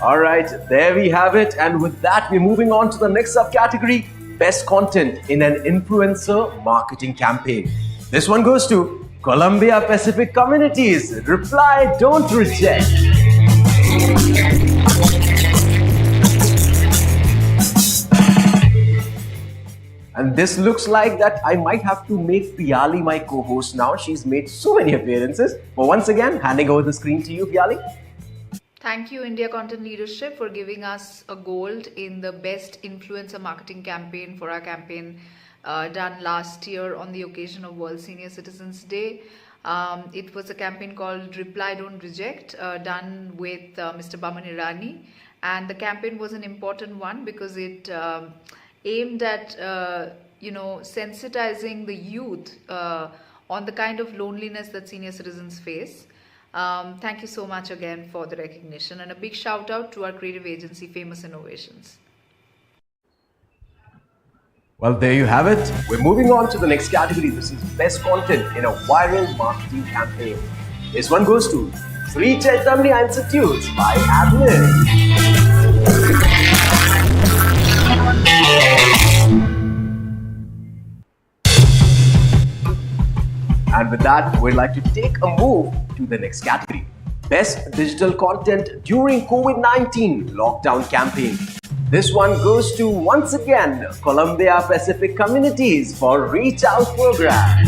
All right, there we have it. And with that, we're moving on to the next subcategory, best content in an influencer marketing campaign. This one goes to Columbia Pacific Communities. Reply, don't reject. And this looks like that I might have to make Piali my co-host now. She's made so many appearances. But once again, handing over the screen to you, Piali. Thank you, India Content Leadership, for giving us a gold in the best influencer marketing campaign for our campaign done last year on the occasion of World Senior Citizens Day. It was a campaign called Reply Don't Reject, done with Mr. Baman Irani. And the campaign was an important one because it aimed at, sensitizing the youth on the kind of loneliness that senior citizens face. Thank you so much again for the recognition, and a big shout out to our creative agency, Famous Innovations. Well, there you have it. We're moving on to the next category. This is best content in a viral marketing campaign. This one goes to Sri Chaitanya Institutes by Admin. And with that, we'd like to take a move to the next category. Best digital content during COVID-19 lockdown campaign. This one goes to, once again, Columbia Pacific Communities for Reach Out program.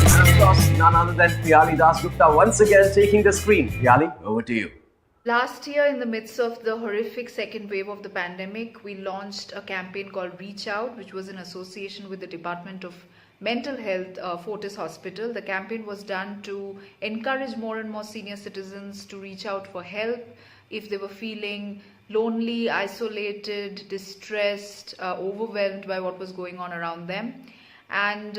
And of course, none other than Piali Dasgupta once again taking the screen. Piali, over to you. Last year, in the midst of the horrific second wave of the pandemic, we launched a campaign called Reach Out, which was in association with the Department of Mental Health, Fortis Hospital. The campaign was done to encourage more and more senior citizens to reach out for help if they were feeling lonely, isolated, distressed, overwhelmed by what was going on around them. And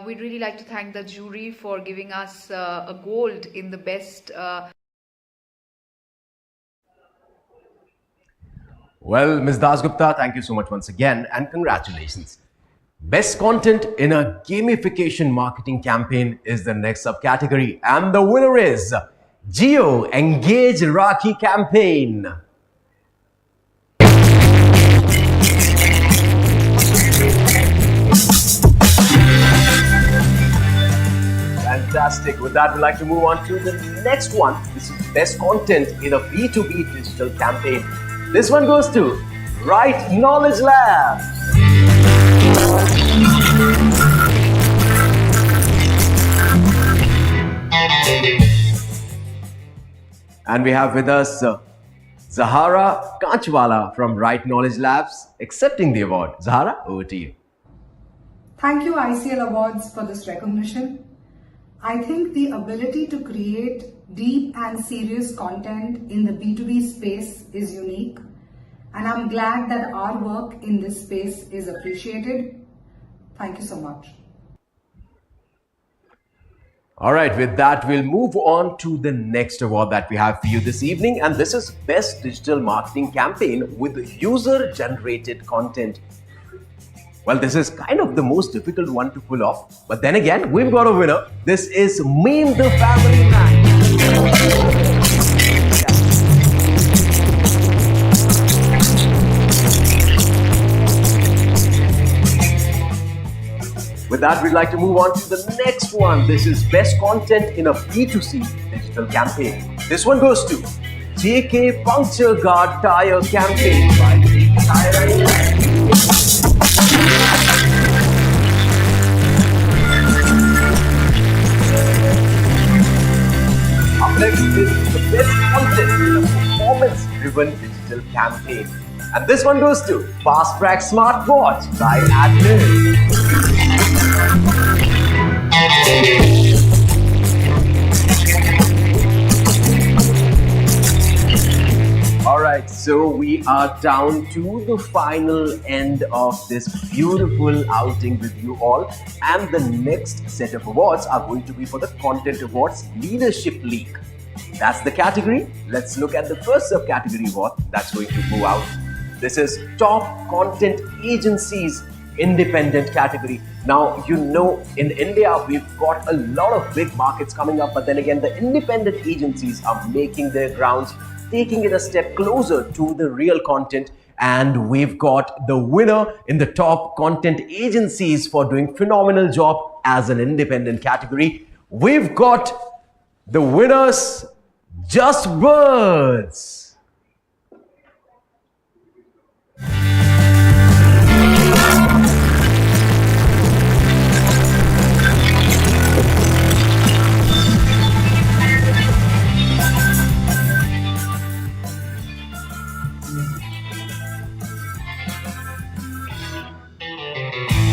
we'd really like to thank the jury for giving us a gold in the best. Well, Ms. Dasgupta, thank you so much once again and congratulations. Best content in a gamification marketing campaign is the next subcategory, and the winner is Jio Engage Rakhi campaign. Fantastic. With that, we'd like to move on to the next one. This is best content in a B2B digital campaign. This one goes to Right Knowledge Lab. And we have with us Zahara Kanchwala from Right Knowledge Labs accepting the award. Zahara, over to you. Thank you, ICL Awards, for this recognition. I think the ability to create deep and serious content in the B2B space is unique, and I'm glad that our work in this space is appreciated. Thank you so much. All right, with that, we'll move on to the next award that we have for you this evening, and this is Best Digital Marketing Campaign with User-Generated Content. Well, this is kind of the most difficult one to pull off, but then again, we've got a winner. This is Meme the Family Man. With that, we'd like to move on to the next one. This is Best Content in a B2C Digital Campaign. This one goes to JK Puncture Guard Tire Campaign by Tire. Up next is the best content in a performance-driven digital campaign. And this one goes to Fast Track Smartwatch by Admin. Alright, so we are down to the final end of this beautiful outing with you all. And the next set of awards are going to be for the Content Awards Leadership League. That's the category. Let's look at the first subcategory award that's going to go out. This is Top Content Agencies independent category. Now, you know, in India, we've got a lot of big markets coming up, but then again, the independent agencies are making their grounds, taking it a step closer to the real content. And we've got the winner in the top content agencies for doing phenomenal job as an independent category. We've got the winners, Just Words.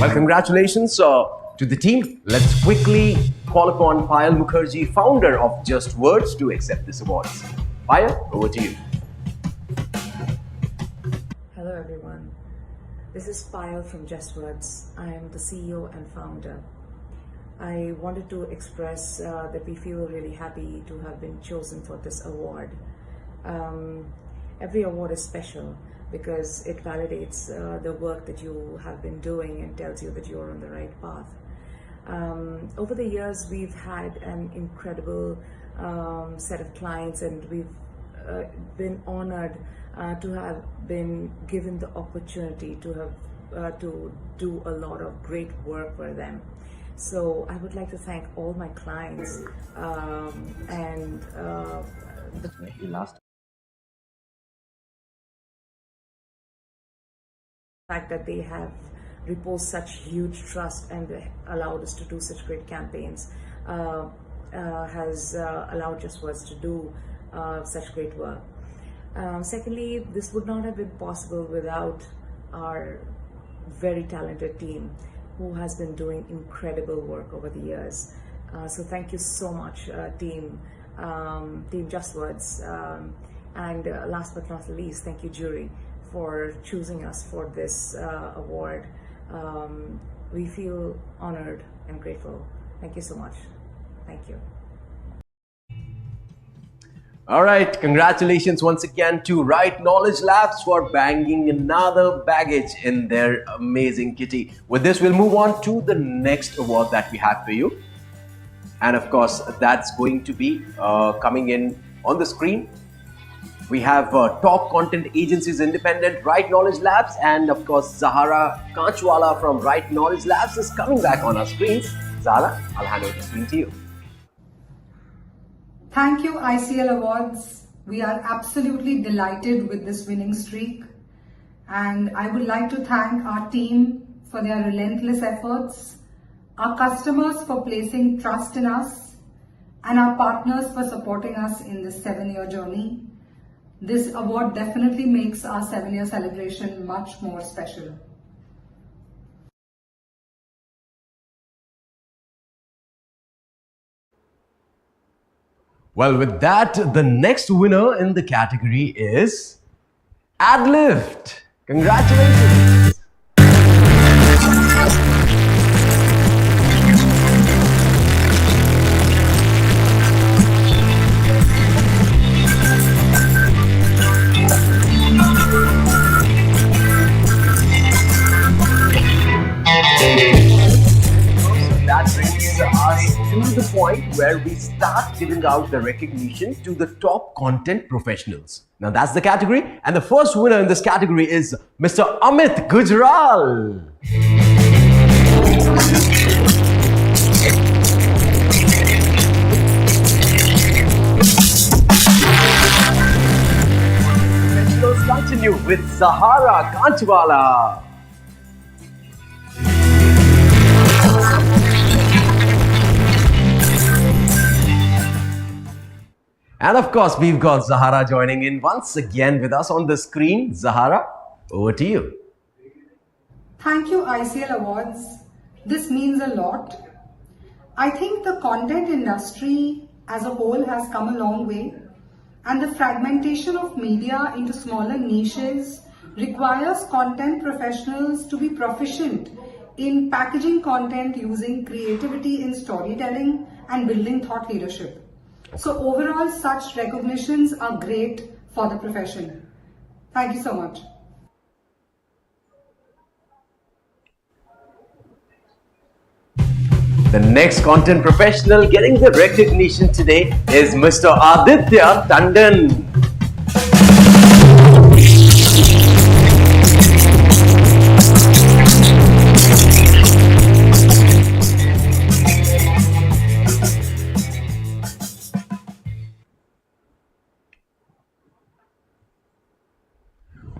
Well, congratulations to the team. Let's quickly call upon Payal Mukherjee, founder of Just Words, to accept this award. Payal, over to you. Hello everyone. This is Payal from Just Words. I am the CEO and founder. I wanted to express that we feel really happy to have been chosen for this award. Every award is special because it validates the work that you have been doing and tells you that you're on the right path. Over the years, we've had an incredible set of clients, and we've been honored to have been given the opportunity to have to do a lot of great work for them. So I would like to thank all my clients and the last fact that they have reposed such huge trust and allowed us to do such great campaigns has allowed Just Words to do such great work. Secondly, this would not have been possible without our very talented team who has been doing incredible work over the years. So thank you so much, team Just Words. And last but not least, thank you, jury, for choosing us for this award. We feel honored and grateful. Thank you so much. Thank you. All right, congratulations once again to Right Knowledge Labs for banging another baggage in their amazing kitty. With this, we'll move on to the next award that we have for you. And of course, that's going to be coming in on the screen. We have Top Content Agencies Independent, Right Knowledge Labs, and of course, Zahara Kanchwala from Right Knowledge Labs is coming back on our screens. Zahara, I'll hand over the screen to you. Thank you, ICL Awards. We are absolutely delighted with this winning streak. And I would like to thank our team for their relentless efforts, our customers for placing trust in us, and our partners for supporting us in this 7-year journey. This award definitely makes our 7-year celebration much more special. Well, with that, the next winner in the category is Adlift. Congratulations. That brings us to the point where we start giving out the recognition to the top content professionals. Now that's the category, and the first winner in this category is Mr. Amit Gujral. Professionals continue with Zahara Kanchwala. And of course, we've got Zahara joining in once again with us on the screen. Zahara, over to you. Thank you, ICL Awards. This means a lot. I think the content industry as a whole has come a long way, and the fragmentation of media into smaller niches requires content professionals to be proficient in packaging content using creativity in storytelling and building thought leadership. So overall, such recognitions are great for the profession. Thank you so much. The next content professional getting the recognition today is Mr. Aditya Tandon.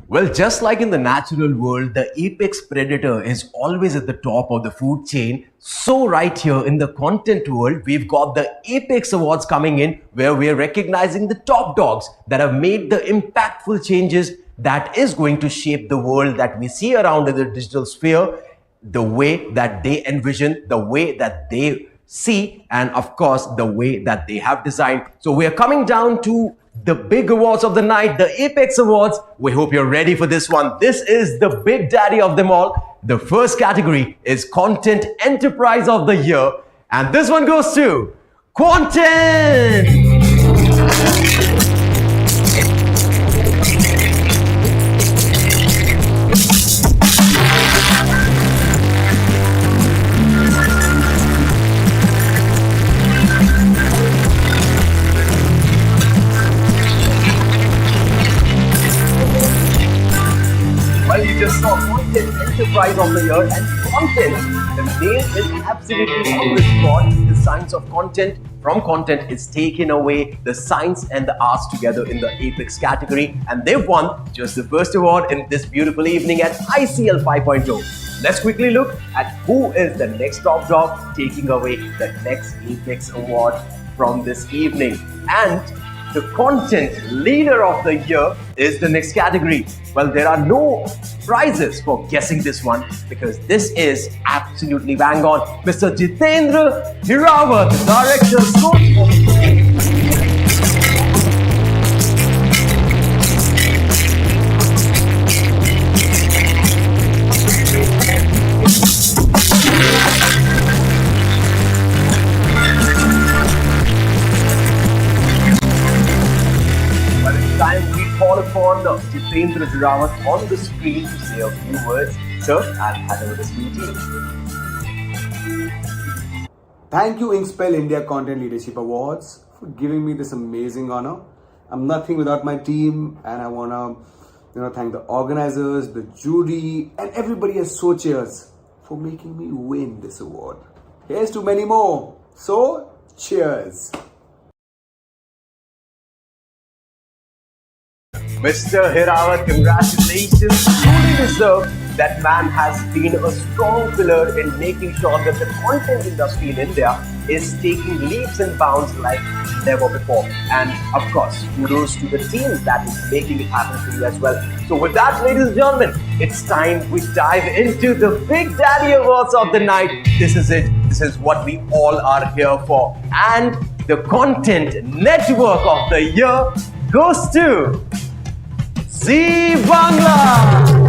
Well, just like in the natural world, the apex predator is always at the top of the food chain. So right here in the content world, we've got the Apex Awards coming in, where we're recognizing the top dogs that have made the impactful changes that is going to shape the world that we see around in the digital sphere, the way that they envision, the way that they see, and of course, the way that they have designed. So we are coming down to the big awards of the night, the Apex Awards. We hope you're ready for this one. This is the big daddy of them all. The first category is Content Enterprise of the Year. And this one goes to Content! Well, you just saw Content Enterprise of the Year, and content, the name is absolutely on the spot. The science of content, from content is taken away, the science and the arts together in the Apex category, and they've won just the first award in this beautiful evening at ICL 5.0. Let's quickly look at who is the next top dog taking away the next Apex Award from this evening. And the Content Leader of the Year is the next category. Well, there are no prizes for guessing this one because this is absolutely bang on. Mr. Jitendra Hirawat, Director, Social. Call upon Jitendra Hirawat on the screen to say a few words. Sir, I'll hand over the screen to you. Thank you, Inkspell India Content Leadership Awards, for giving me this amazing honor. I'm nothing without my team, and I wanna, thank the organizers, the jury, and everybody at Sochers for making me win this award. Here's to many more. So, cheers. Mr. Hirawat, congratulations. Truly deserved. That man has been a strong pillar in making sure that the content industry in India is taking leaps and bounds like never before. And of course, kudos to the team that is making it happen for you as well. So with that, ladies and gentlemen, it's time we dive into the Big Daddy Awards of the night. This is it. This is what we all are here for. And the Content Network of the Year goes to Zee Bangla!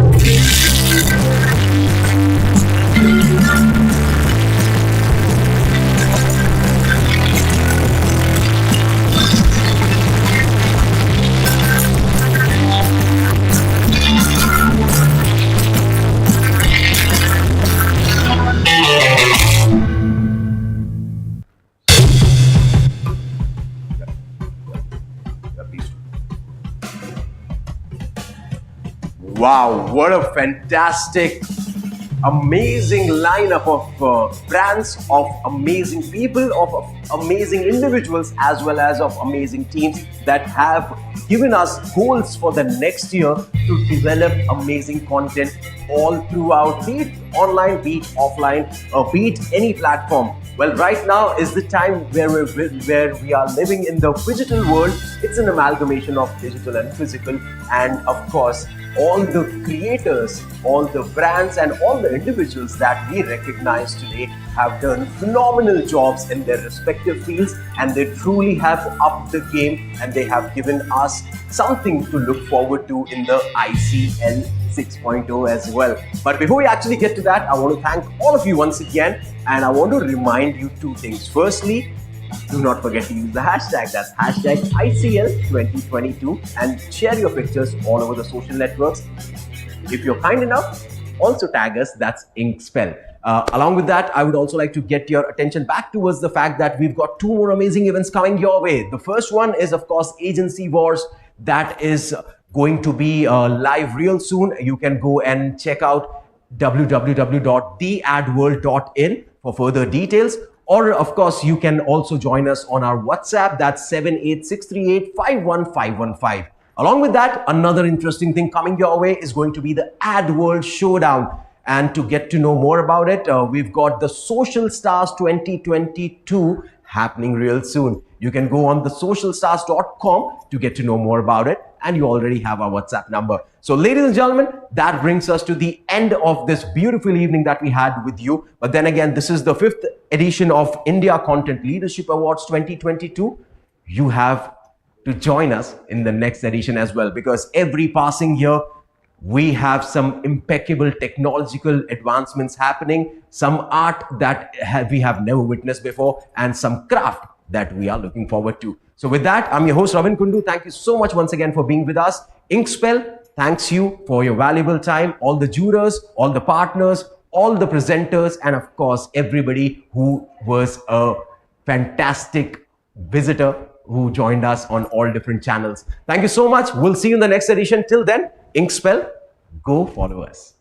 Wow, what a fantastic, amazing lineup of brands, of amazing people, of amazing individuals, as well as of amazing teams that have given us goals for the next year to develop amazing content all throughout, be it online, be it offline, or be it any platform. Well, right now is the time where we are living in the digital world. It's an amalgamation of digital and physical, and of course, all the creators, all the brands, and all the individuals that we recognize today have done phenomenal jobs in their respective fields, and they truly have upped the game, and they have given us something to look forward to in the ICL 6.0 as well. But before we actually get to that, I want to thank all of you once again, and I want to remind you two things. Firstly, do not forget to use the hashtag, that's hashtag ICL2022, and share your pictures all over the social networks. If you're kind enough, also tag us, that's Inkspell. Along with that, I would also like to get your attention back towards the fact that we've got two more amazing events coming your way. The first one is, of course, Agency Wars. That is going to be live real soon. You can go and check out www.theadworld.in for further details. Or, of course, you can also join us on our WhatsApp. That's 78638 Along with that, another interesting thing coming your way is going to be the Ad World Showdown. And to get to know more about it, we've got the Social Stars 2022 happening real soon. You can go on the socialstars.com to get to know more about it, and you already have our WhatsApp number. So ladies and gentlemen, that brings us to the end of this beautiful evening that we had with you. But then again, this is the 5th edition of India Content Leadership Awards 2022. You have to join us in the next edition as well, because every passing year, we have some impeccable technological advancements happening, some art that we have never witnessed before, and some craft that we are looking forward to. So with that, I'm your host, Ravin Kundu. Thank you so much once again for being with us. Inkspell thanks you for your valuable time, all the jurors, all the partners, all the presenters, and of course, everybody who was a fantastic visitor who joined us on all different channels. Thank you so much. We'll see you in the next edition. Till then, Inkspell, go follow us.